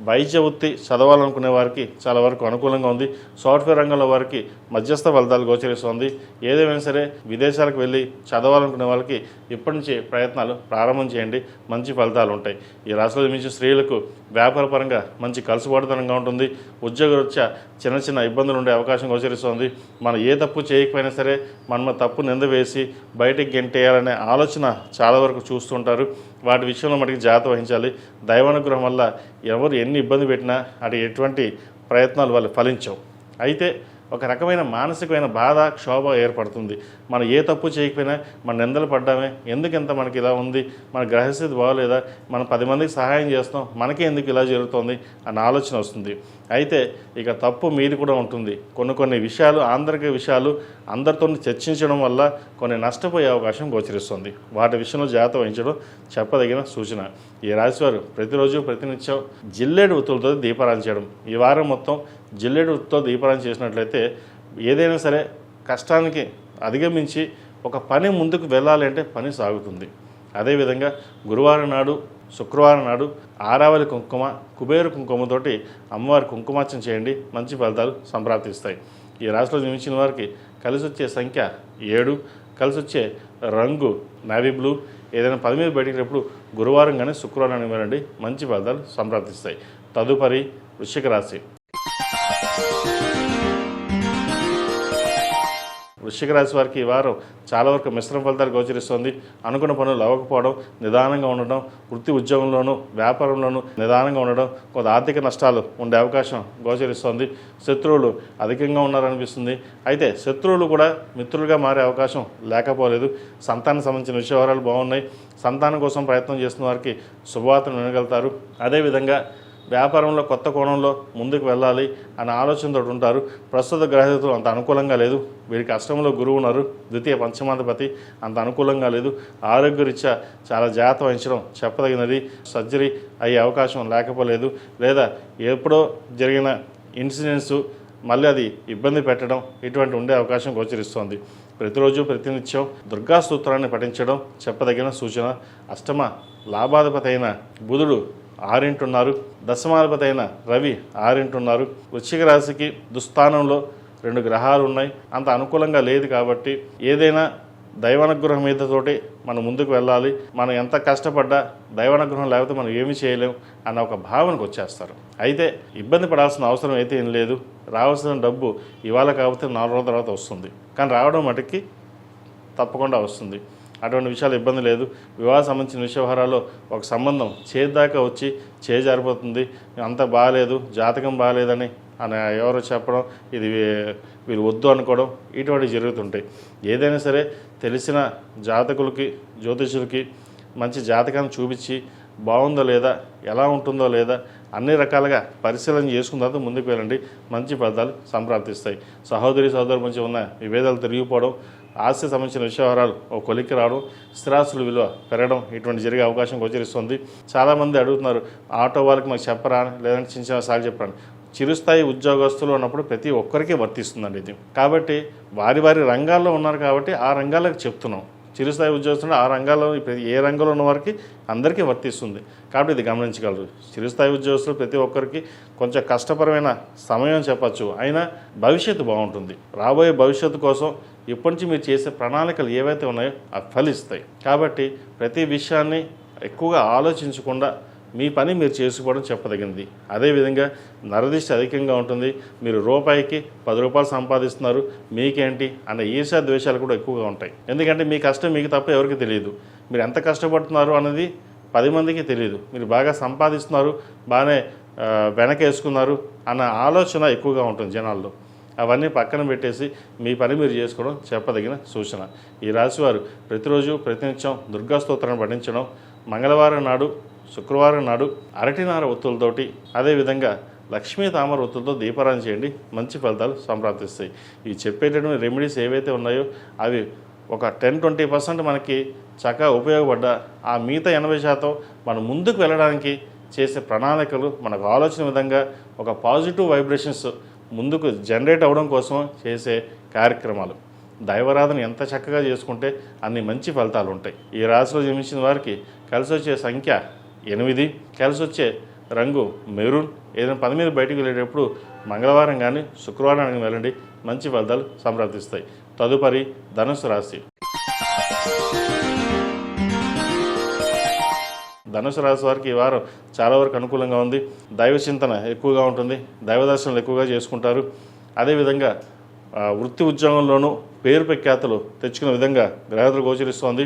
వైద్య వృత్తి చదవాలనుకునే వారికి చాలా వరకు అనుకూలంగా ఉంది. సాఫ్ట్వేర్ రంగంలో వారికి మధ్యస్థ ఫలితాలు గోచరిస్తుంది. ఏదేమైనా సరే విదేశాలకు వెళ్ళి చదవాలనుకునే వాళ్ళకి ఇప్పటి నుంచి ప్రయత్నాలు ప్రారంభం చేయండి, మంచి ఫలితాలు ఉంటాయి. ఈ రాశిలో జన్మించిన స్త్రీలకు వ్యాపార పరంగా మంచి కలుసుబాటుతనంగా ఉంటుంది. ఉద్యోగరీత్యా చిన్న ఇబ్బందులు ఉండే అవకాశం గోచరిస్తుంది. మనం ఏ తప్పు చేయకపోయినా సరే మన తప్పు నింద వేసి బయటికి గెంటేయాలనే ఆలోచన చాలా వరకు చూస్తుంటారు. వాటి విషయంలో మనకి జాగ్రత్త వహించాలి. దైవానుగ్రహం వల్ల ఎవరు ఎన్ని ఇబ్బంది పెట్టినా అటు ఎటువంటి ప్రయత్నాలు వాళ్ళు ఫలించవు. అయితే ఒక రకమైన మానసికమైన బాధ, క్షోభ ఏర్పడుతుంది. మనం ఏ తప్పు చేయకపోయినా మన నిందలు పడ్డామే, ఎందుకు ఇంత మనకి ఇలా ఉంది, మన గ్రహస్థితి బాగోలేదా, మనం 10 మందికి సహాయం చేస్తాం, మనకే ఎందుకు ఇలా జరుగుతుంది అన్న ఆలోచన వస్తుంది. అయితే ఇక తప్పు మీది కూడా ఉంటుంది. కొన్ని విషయాలు అందరితో చర్చించడం వల్ల కొన్ని నష్టపోయే అవకాశం గోచరిస్తుంది. వాటి విషయంలో జాగ్రత్త వహించడం చెప్పదగిన సూచన. ఈ రాశివారు ప్రతిరోజు ప్రతినిత్యం జిల్లేడు ఒత్తులతో దీపారాధన చేయడం. ఈ వారం మొత్తం జిల్లేడు ఒత్తుతో దీపారాధన చేసినట్లయితే ఏదైనా సరే కష్టానికి అధిగమించి ఒక పని ముందుకు వెళ్ళాలి అంటే పని సాగుతుంది. అదేవిధంగా గురువారం నాడు, శుక్రవారం నాడు ఆరావళి కుంకుమ, కుబేరు కుంకుమతోటి అమ్మవారి కుంకుమార్చన చేయండి, మంచి ఫలితాలు సంప్రాప్తిస్తాయి. ఈ రాశిలో జన్మించిన వారికి కలిసి వచ్చే సంఖ్య 7, కలిసి వచ్చే రంగు నావీ బ్లూ. ఏదైనా పని మీద బయటికి గురువారం కానీ శుక్రవారం కానీ వెళ్ళండి, మంచి ఫలితాలు సంప్రాప్తిస్తాయి. తదుపరి వృశ్చిక రాశి. వృశ్చిక రాశి వారికి ఈ వారం చాలా వరకు మిశ్రమ ఫలితాలు గోచరిస్తుంది. అనుకున్న పనులు అవ్వకపోవడం, నిదానంగా ఉండడం, వృత్తి ఉద్యోగంలోనూ వ్యాపారంలోనూ నిదానంగా ఉండడం, కొంత ఆర్థిక నష్టాలు ఉండే అవకాశం గోచరిస్తుంది. శత్రువులు అధికంగా ఉన్నారనిపిస్తుంది. అయితే శత్రువులు కూడా మిత్రులుగా మారే అవకాశం లేకపోలేదు. సంతానం సంబంధించిన విషయాలు బాగున్నాయి. సంతానం కోసం ప్రయత్నం చేస్తున్న వారికి శుభవార్తను వినగలుగుతారు. అదేవిధంగా వ్యాపారంలో కొత్త కోణంలో ముందుకు వెళ్ళాలి అనే ఆలోచనతో ఉంటారు. ప్రస్తుత గ్రహస్థితులు అంత అనుకూలంగా లేదు. వీరికి అష్టంలో గురువు ఉన్నారు, ద్వితీయ పంచమాధిపతి, అంత అనుకూలంగా లేదు. ఆరోగ్యరీత్యా చాలా జాగ్రత్త వహించడం చెప్పదగినది. సర్జరీ అయ్యే అవకాశం లేకపోలేదు, లేదా ఎప్పుడో జరిగిన ఇన్సిడెంట్స్ మళ్ళీ అది ఇబ్బంది పెట్టడం ఇటువంటి ఉండే అవకాశం గోచరిస్తోంది. ప్రతిరోజు ప్రతినిత్యం దుర్గా స్తోత్రాన్ని పఠించడం చెప్పదగిన సూచన. అష్టమ లాభాధిపతి అయిన బుధుడు 6 ఉన్నారు, దశమాధిపతి అయిన రవి 6 ఉన్నారు. వృశ్చిక రాశికి దుస్థానంలో 2 గ్రహాలు ఉన్నాయి. అంత అనుకూలంగా లేదు కాబట్టి ఏదైనా దైవానుగ్రహం మీదతోటి మనం ముందుకు వెళ్ళాలి. మనం ఎంత కష్టపడ్డా దైవానుగ్రహం లేకపోతే మనం ఏమీ చేయలేం అన్న ఒక భావనకు వచ్చేస్తారు. అయితే ఇబ్బంది పడాల్సిన అవసరం అయితే ఏం లేదు. రావాల్సిన డబ్బు ఇవాళ కాకపోతే 4 రోజుల తర్వాత వస్తుంది. కానీ రావడం మటుకి తప్పకుండా వస్తుంది. అటువంటి విషయాలు ఇబ్బంది లేదు. వివాహ సంబంధించిన వ్యవహారాల్లో ఒక సంబంధం చేదాకా వచ్చి చేజారిపోతుంది. అంత బాగాలేదు, జాతకం బాగాలేదని అని ఎవరో చెప్పడం, ఇది వీళ్ళు వద్దు అనుకోవడం, ఇటువంటివి జరుగుతుంటాయి. ఏదైనా సరే తెలిసిన జాతకులకి, జ్యోతిషులకి మంచి జాతకాన్ని చూపించి బాగుందో లేదా, ఎలా ఉంటుందో లేదా అన్ని రకాలుగా పరిశీలన చేసుకున్న తర్వాత ముందుకు వెళ్ళండి, మంచి ఫలితాలు సంప్రాప్తిస్తాయి. సహోదరు మధ్య ఉన్న విభేదాలు తిరిగిపోవడం, ఆస్తి సంబంధించిన విషయాలు ఒక కొలిక్కి రావడం, స్థిరాస్తుల విలువ పెరగడం ఇటువంటి జరిగే అవకాశం గోచరిస్తుంది. చాలామంది అడుగుతున్నారు, ఆటో వాళ్ళకి మాకు చెప్పరా, లేదంటే చిన్న సార్లు చెప్పరాని. చిరుస్థాయి ఉద్యోగస్తులు ఉన్నప్పుడు ప్రతి ఒక్కరికి వర్తిస్తుందండి ఇది. కాబట్టి వారి రంగాల్లో ఉన్నారు కాబట్టి ఆ రంగాలకు చెప్తున్నాం. చిరుస్థాయి ఉద్యోగస్తులు ఆ రంగాల్లో ఏ రంగంలో ఉన్న వారికి అందరికీ వర్తిస్తుంది కాబట్టి ఇది గమనించగలరు. చిరుస్థాయి ఉద్యోగస్తులు ప్రతి ఒక్కరికి కొంచెం కష్టపరమైన సమయం చెప్పచ్చు, అయినా భవిష్యత్తు బాగుంటుంది. రాబోయే భవిష్యత్తు కోసం ఇప్పటి నుంచి మీరు చేసే ప్రణాళికలు ఏవైతే ఉన్నాయో అవి ఫలిస్తాయి. కాబట్టి ప్రతి విషయాన్ని ఎక్కువగా ఆలోచించకుండా మీ పని మీరు చేసుకోవడం చెప్పదగినది. అదేవిధంగా నరదిష్టి అధికంగా ఉంటుంది. మీరు రూపాయికి 10 రూపాయలు సంపాదిస్తున్నారు, మీకేంటి అనే ఈర్ష్య ద్వేషాలు కూడా ఎక్కువగా ఉంటాయి. ఎందుకంటే మీ కష్టం మీకు తప్ప ఎవరికి తెలియదు. మీరు ఎంత కష్టపడుతున్నారు అన్నది 10 మందికి తెలియదు. మీరు బాగా సంపాదిస్తున్నారు, బాగానే వెనకేసుకున్నారు అన్న ఆలోచన ఎక్కువగా ఉంటుంది జనాల్లో. అవన్నీ పక్కన పెట్టేసి మీ పని మీరు చేసుకోవడం చెప్పదగిన సూచన. ఈ రాశివారు ప్రతిరోజు ప్రతినిత్యం దుర్గా స్తోత్రాన్ని పఠించడం, మంగళవారం నాడు, శుక్రవారం నాడు అరటినార ఒత్తులతోటి, అదేవిధంగా లక్ష్మీ తామర ఒత్తులతో దీపారాధన చేయండి. మంచి ఫలితాలు సంప్రాప్తిస్తాయి. ఈ చెప్పేటటువంటి రెమెడీస్ ఏవైతే ఉన్నాయో అవి ఒక 10-20% మనకి చక్కగా ఉపయోగపడ్డ ఆ మిగతా 80% మనం ముందుకు వెళ్ళడానికి చేసే ప్రణాళికలు, మనకు ఆలోచన విధంగా ఒక పాజిటివ్ వైబ్రేషన్స్ ముందుకు జనరేట్ అవ్వడం కోసం చేసే కార్యక్రమాలు. దైవారాధన ఎంత చక్కగా చేసుకుంటే అన్ని మంచి ఫలితాలు ఉంటాయి. ఈ రాశిలో జన్మించిన వారికి కలిసి వచ్చే సంఖ్య 8, కలిసి వచ్చే రంగు మెరూన్. ఏదైనా పని మీద బయటకు వెళ్ళేటప్పుడు మంగళవారం కానీ శుక్రవారం కానీ వెళ్ళండి, మంచి ఫలితాలు సంప్రాప్తిస్తాయి. తదుపరి ధనుసు రాశి. ధనుసు రాశి వారికి ఈ వారం చాలా వరకు అనుకూలంగా ఉంది. దైవ చింతన ఎక్కువగా ఉంటుంది, దైవ దర్శనాలు ఎక్కువగా చేసుకుంటారు. అదేవిధంగా వృత్తి ఉద్యోగంలోనూ పేరు ప్రఖ్యాతులు తెచ్చుకునే విధంగా గ్రహతులు గోచరిస్తోంది.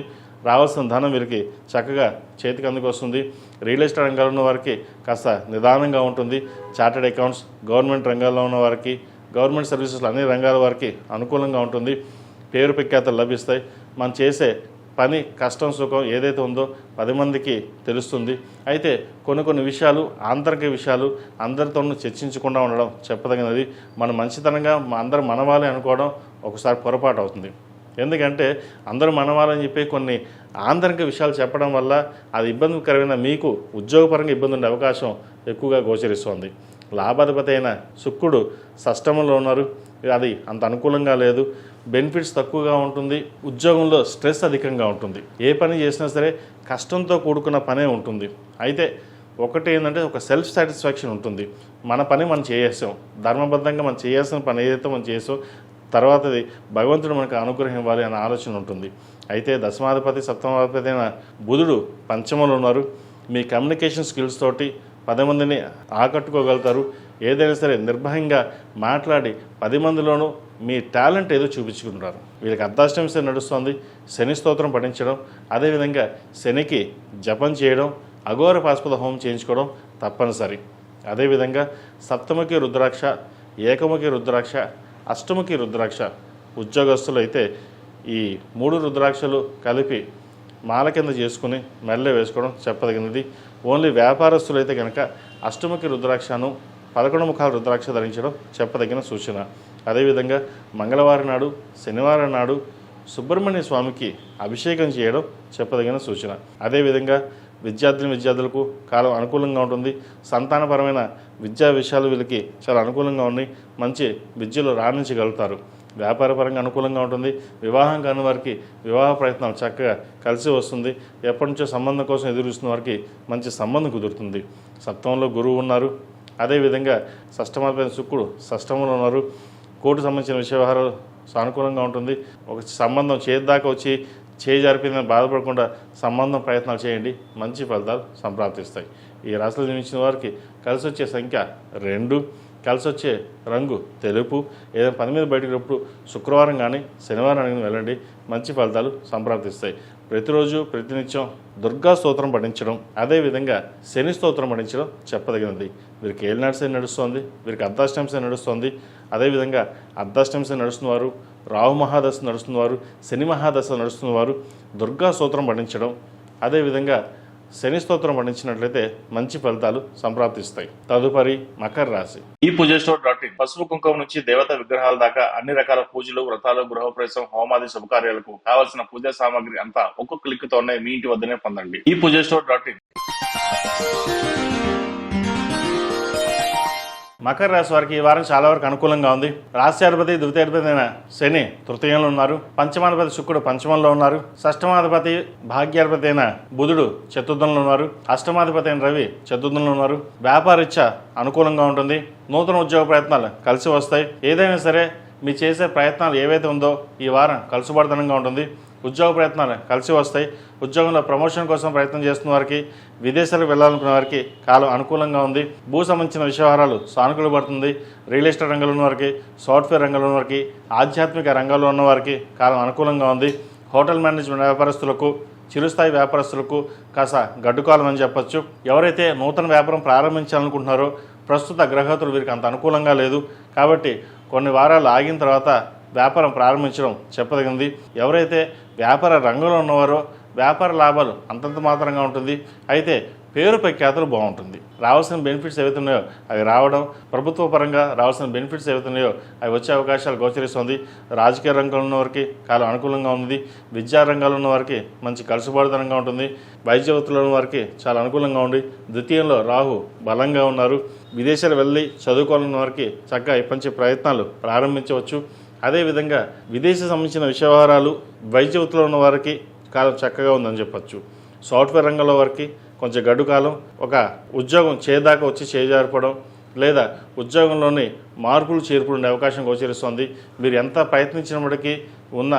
రావాల్సిన ధనం వీరికి చక్కగా చేతికి అందుకొస్తుంది. రియల్ ఎస్టేట్ రంగాల్లో ఉన్న వారికి కాస్త నిదానంగా ఉంటుంది. చార్టెడ్ అకౌంట్స్, గవర్నమెంట్ రంగాల్లో ఉన్న వారికి, గవర్నమెంట్ సర్వీసెస్లో అన్ని రంగాల వారికి అనుకూలంగా ఉంటుంది. పేరు ప్రఖ్యాతులు లభిస్తాయి. మనం చేసే పని కష్టం సుఖం ఏదైతే ఉందో 10 మందికి తెలుస్తుంది. అయితే కొన్ని విషయాలు, ఆంతరిక విషయాలు అందరితోనూ చర్చించకుండా ఉండడం చెప్పదగినది. మన మంచితనంగా అందరూ మనవాళ్ళే అనుకోవడం ఒకసారి పొరపాటు అవుతుంది. ఎందుకంటే అందరూ మనవాళ్ళని చెప్పి కొన్ని ఆంతరిక విషయాలు చెప్పడం వల్ల అది ఇబ్బందికరమైన, మీకు ఉద్యోగపరంగా ఇబ్బంది ఉండే అవకాశం ఎక్కువగా గోచరిస్తోంది. లాభాధిపతి అయిన శుక్రుడు షష్టమంలో ఉన్నారు. అది అంత అనుకూలంగా లేదు. బెనిఫిట్స్ తక్కువగా ఉంటుంది. ఉద్యోగంలో స్ట్రెస్ అధికంగా ఉంటుంది. ఏ పని చేసినా సరే కష్టంతో కూడుకున్న పనే ఉంటుంది. అయితే ఒకటి ఏంటంటే ఒక సెల్ఫ్ సాటిస్ఫాక్షన్ ఉంటుంది. మన పని మనం చేసాం, ధర్మబద్ధంగా మనం చేయాల్సిన పని ఏదైతే మనం చేసాం, తర్వాతది భగవంతుడు మనకు అనుగ్రహం ఇవ్వాలి అనే ఆలోచన ఉంటుంది. అయితే దశమాధిపతి, సప్తమాధిపతి అయిన బుధుడు పంచమంలో ఉన్నారు. మీ కమ్యూనికేషన్ స్కిల్స్ తోటి 10 మందిని ఆకట్టుకోగలుగుతారు. ఏదైనా సరే నిర్భయంగా మాట్లాడి 10 మందిలోనూ మీ టాలెంట్ ఏదో చూపించుకుంటారు. వీళ్ళకి అర్ధాష్టమి శని నడుస్తుంది. శని స్తోత్రం పఠించడం, అదేవిధంగా శనికి జపం చేయడం, అఘోర పాశుపత హోమం చేయించుకోవడం తప్పనిసరి. అదేవిధంగా సప్తముఖి రుద్రాక్ష, ఏకముఖి రుద్రాక్ష, అష్టముఖి రుద్రాక్ష ఉద్యోగస్తులు అయితే ఈ 3 రుద్రాక్షలు కలిపి మాల కింద చేసుకుని మెల్ల వేసుకోవడం చెప్పదగినది. ఓన్లీ వ్యాపారస్తులు అయితే కనుక అష్టముఖి రుద్రాక్షను 11 ముఖాల రుద్రాక్ష ధరించడం చెప్పదగిన సూచన. అదేవిధంగా మంగళవారం నాడు, శనివారం నాడు సుబ్రహ్మణ్య స్వామికి అభిషేకం చేయడం చెప్పదగిన సూచన. అదేవిధంగా విద్యార్థులకు కాలం అనుకూలంగా ఉంటుంది. సంతానపరమైన విద్యా విషయాలు వీళ్ళకి చాలా అనుకూలంగా ఉన్నాయి. మంచి విద్యలో రాణించగలుగుతారు. వ్యాపారపరంగా అనుకూలంగా ఉంటుంది. వివాహం కాని వారికి వివాహ ప్రయత్నం చక్కగా కలిసి వస్తుంది. ఎప్పటి నుంచో సంబంధం కోసం ఎదురుస్తున్న వారికి మంచి సంబంధం కుదురుతుంది. సప్తమంలో గురువు ఉన్నారు. అదేవిధంగా షష్టమాధిపతి శుక్రుడు షష్టమంలో ఉన్నారు. కోర్టు సంబంధించిన విషయ వ్యవహారాలు సానుకూలంగా ఉంటుంది. ఒక సంబంధం చేద్దాకా వచ్చి జరిపిందని బాధపడకుండా సంబంధం ప్రయత్నాలు చేయండి, మంచి ఫలితాలు సంప్రాప్తిస్తాయి. ఈ రాశిలో జన్మించిన వారికి కలిసి వచ్చే సంఖ్య 2, కలిసి వచ్చే రంగు తెలుపు. ఏదైనా పని మీద బయటకు వెళ్ళినప్పుడు శుక్రవారం కానీ శనివారం కానీ వెళ్ళండి, మంచి ఫలితాలు సంప్రాప్తిస్తాయి. ప్రతిరోజు ప్రతినిత్యం దుర్గా స్తోత్రం పఠించడం, అదేవిధంగా శని స్తోత్రం పఠించడం చెప్పదగినది. వీరికి ఏలినాటి శని నడుస్తుంది, వీరికి అర్ధాష్టమి శని నడుస్తుంది. అదేవిధంగా అర్ధాష్టమి శని నడుస్తున్నవారు, రాహు మహాదశ నడుస్తున్నవారు, శని మహాదశ నడుస్తున్నవారు దుర్గా స్తోత్రం పఠించడం, అదేవిధంగా శని స్తోత్రం పఠించినట్లయితే మంచి ఫలితాలు సంప్రాప్తిస్తాయి. తదుపరి మకర రాశి. ఈ పూజస్టోర్.in పసుపు కుంకుమ నుంచి దేవత విగ్రహాల దాకా అన్ని రకాల పూజలు, వ్రతాలు, గృహప్రవేశం, హోమాది శుభకార్యాలకు కావలసిన పూజా సామాగ్రి అంతా ఒక్క క్లిక్ తోనే మీ ఇంటి వద్దనే పొందండి. ఈ పూజస్టోర్.in. మకర రాశి వారికి ఈ వారం చాలా వరకు అనుకూలంగా ఉంది. రాశ్యాధిపతి ద్వితీయాధిపతి అయిన శని తృతీయంలో ఉన్నారు. పంచమాధిపతి శుక్రుడు పంచమంలో ఉన్నారు. షష్టమాధిపతి భాగ్యాధిపతి అయిన బుధుడు చతుర్థంలో ఉన్నారు. అష్టమాధిపతి అయిన రవి చతుర్థంలో ఉన్నారు. వ్యాపారీత్యా అనుకూలంగా ఉంటుంది. నూతన ఉద్యోగ ప్రయత్నాలు కలిసి వస్తాయి. ఏదైనా సరే మీ చేసే ప్రయత్నాలు ఏవైతే ఉందో ఈ వారం కలుసుబడతనంగా ఉంటుంది. ఉద్యోగ ప్రయత్నాలు కలిసి వస్తాయి. ఉద్యోగంలో ప్రమోషన్ కోసం ప్రయత్నం చేస్తున్న వారికి, విదేశాలకు వెళ్ళాలనుకున్న వారికి కాలం అనుకూలంగా ఉంది. భూ సంబంధించిన వ్యవహారాలు సానుకూల పడుతుంది. రియల్ ఎస్టేట్ రంగంలో ఉన్న వారికి, సాఫ్ట్వేర్ రంగంలో ఉన్న వారికి, ఆధ్యాత్మిక రంగంలో ఉన్న వారికి కాలం అనుకూలంగా ఉంది. హోటల్ మేనేజ్మెంట్ వ్యాపారస్తులకు, చిరుస్థాయి వ్యాపారస్తులకు కాస్త గడ్డుకాలం అని చెప్పొచ్చు. ఎవరైతే నూతన వ్యాపారం ప్రారంభించాలనుకుంటున్నారో ప్రస్తుత గ్రహగతులు వీరికి అంత అనుకూలంగా లేదు. కాబట్టి కొన్ని వారాలు ఆగిన తర్వాత వ్యాపారం ప్రారంభించడం చెప్పదగింది. ఎవరైతే వ్యాపార రంగంలో ఉన్నవారో వ్యాపార లాభాలు అంతంత మాత్రంగా ఉంటుంది. అయితే పేరు ప్రఖ్యాతులు బాగుంటుంది. రావాల్సిన బెనిఫిట్స్ ఏవైతే ఉన్నాయో అవి రావడం, ప్రభుత్వ పరంగా రావాల్సిన బెనిఫిట్స్ ఏవైతే ఉన్నాయో అవి వచ్చే అవకాశాలు గోచరిస్తుంది. రాజకీయ రంగంలో ఉన్న వారికి కాలం అనుకూలంగా ఉంది. విద్యా రంగాల్లో ఉన్న వారికి మంచి కలుసుబాటుతనంగా ఉంటుంది. వైద్య వృత్తిలో ఉన్న వారికి చాలా అనుకూలంగా ఉంది. ద్వితీయంలో రాహు బలంగా ఉన్నారు. విదేశాలు వెళ్ళి చదువుకోవాలన్న వారికి చక్కగా ఇప్పటి ప్రయత్నాలు ప్రారంభించవచ్చు. అదేవిధంగా విదేశీ సంబంధించిన వ్యవహారాలు, వైద్య వృత్తిలో ఉన్న వారికి కాలం చక్కగా ఉందని చెప్పచ్చు. సాఫ్ట్వేర్ రంగంలో వారికి కొంచెం గడ్డు కాలం, ఒక ఉద్యోగం చేదాకా వచ్చి చేజారిపోవడం లేదా ఉద్యోగంలోని మార్పులు చేర్పులు ఉండే అవకాశం గోచరిస్తుంది. మీరు ఎంత ప్రయత్నించినప్పటికీ ఉన్న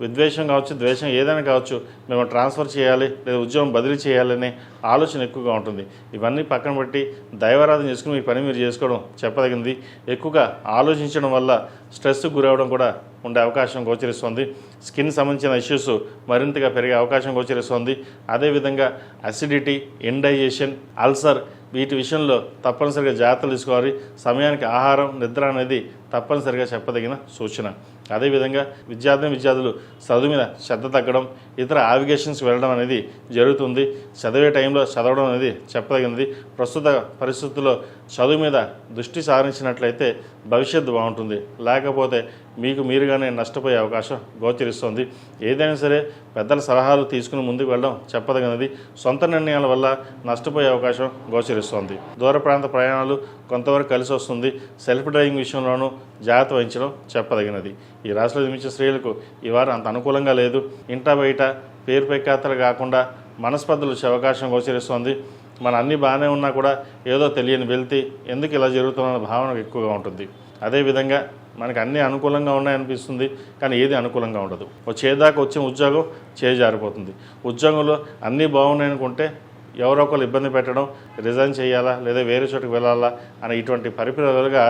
విద్వేషం కావచ్చు, ద్వేషం ఏదైనా కావచ్చు, మేము ట్రాన్స్ఫర్ చేయాలి లేదా ఉద్యోగం బదిలీ చేయాలనే ఆలోచన ఎక్కువగా ఉంటుంది. ఇవన్నీ పక్కన పెట్టి దైవారాధన చేసుకుని మీ పని మీరు చేసుకోవడం చెప్పదగింది. ఎక్కువగా ఆలోచించడం వల్ల స్ట్రెస్కు గురవడం కూడా ఉండే అవకాశం గోచరిస్తుంది. స్కిన్ సంబంధించిన ఇష్యూస్ మరింతగా పెరిగే అవకాశం గోచరిస్తుంది. అదేవిధంగా అసిడిటీ, ఇండైజెషన్, అల్సర్ వీటి విషయంలో తప్పనిసరిగా జాగ్రత్తలు తీసుకోవాలి. సమయానికి ఆహారం, నిద్ర అనేది తప్పనిసరిగా చెప్పదగిన సూచన. అదేవిధంగా విద్యార్థులు చదువు మీద శ్రద్ధ తగ్గడం, ఇతర ఆవిగేషన్స్కి వెళ్ళడం అనేది జరుగుతుంది. చదివే టైంలో చదవడం అనేది చెప్పదగినది. ప్రస్తుత పరిస్థితుల్లో చదువు మీద దృష్టి సారించినట్లయితే భవిష్యత్తు బాగుంటుంది. లేకపోతే మీకు మీరుగానే నష్టపోయే అవకాశం గోచరిస్తుంది. ఏదైనా సరే పెద్దల సలహాలు తీసుకుని ముందుకు వెళ్ళడం చెప్పదగినది. సొంత నిర్ణయాల వల్ల నష్టపోయే అవకాశం గోచరిస్తుంది. దూర ప్రాంత ప్రయాణాలు కొంతవరకు కలిసి వస్తుంది. సెల్ఫ్ డ్రైవింగ్ విషయంలోనూ జాగ్రత్త వహించడం చెప్పదగినది. ఈ రాశిలో జన్మించిన స్త్రీలకు ఈ వారం అంత అనుకూలంగా లేదు. ఇంటా బయట పేరు ప్రఖ్యాతలు కాకుండా మనస్పర్ధలు వచ్చే అవకాశం గోచరిస్తుంది. మన అన్నీ బాగానే ఉన్నా కూడా ఏదో తెలియని వెళ్తే ఎందుకు ఇలా జరుగుతున్న భావన ఎక్కువగా ఉంటుంది. అదేవిధంగా మనకు అన్నీ అనుకూలంగా ఉన్నాయనిపిస్తుంది, కానీ ఏది అనుకూలంగా ఉండదు. చేదాకా వచ్చిన ఉద్యోగం చేజారిపోతుంది. ఉద్యోగంలో అన్నీ బాగున్నాయనుకుంటే ఎవరో ఒకరు ఇబ్బంది పెట్టడం, రిజైన్ చేయాలా లేదా వేరే చోటుకు వెళ్ళాలా అనే ఇటువంటి పరిపిలుగా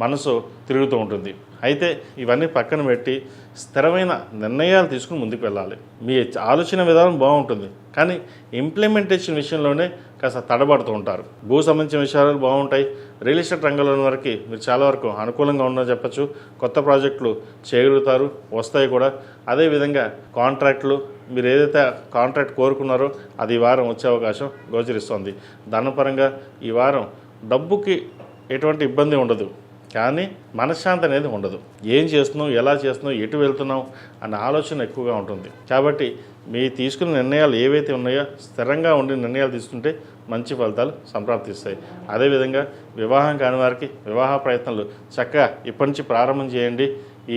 మనసు తిరుగుతూ ఉంటుంది. అయితే ఇవన్నీ పక్కన పెట్టి స్థిరమైన నిర్ణయాలు తీసుకుని ముందుకు వెళ్ళాలి. మీ ఆలోచన విధానం బాగుంటుంది, కానీ ఇంప్లిమెంటేషన్ విషయంలోనే కాస్త తడబడుతూ ఉంటారు. భూ సంబంధించిన విషయాలు బాగుంటాయి. రియల్ ఎస్టేట్ రంగంలోని వరకు మీరు చాలా వరకు అనుకూలంగా ఉందని చెప్పచ్చు. కొత్త ప్రాజెక్టులు చేయగలుగుతారు, వస్తాయి కూడా. అదేవిధంగా కాంట్రాక్టులు, మీరు ఏదైతే కాంట్రాక్ట్ కోరుకున్నారో అది ఈ వారం వచ్చే అవకాశం గోచరిస్తుంది. ధనపరంగా ఈ వారం డబ్బుకి ఎటువంటి ఇబ్బంది ఉండదు, కానీ మనశ్శాంతి అనేది ఉండదు. ఏం చేస్తున్నాం, ఎలా చేస్తున్నాం, ఎటు వెళ్తున్నాం అన్న ఆలోచన ఎక్కువగా ఉంటుంది. కాబట్టి మీ తీసుకున్న నిర్ణయాలు ఏవైతే ఉన్నాయో స్థిరంగా ఉండి నిర్ణయాలు తీసుకుంటే మంచి ఫలితాలు సంప్రాప్తిస్తాయి. అదేవిధంగా వివాహం కాని వారికి వివాహ ప్రయత్నాలు చక్కగా ఇప్పటి నుంచి ప్రారంభం చేయండి.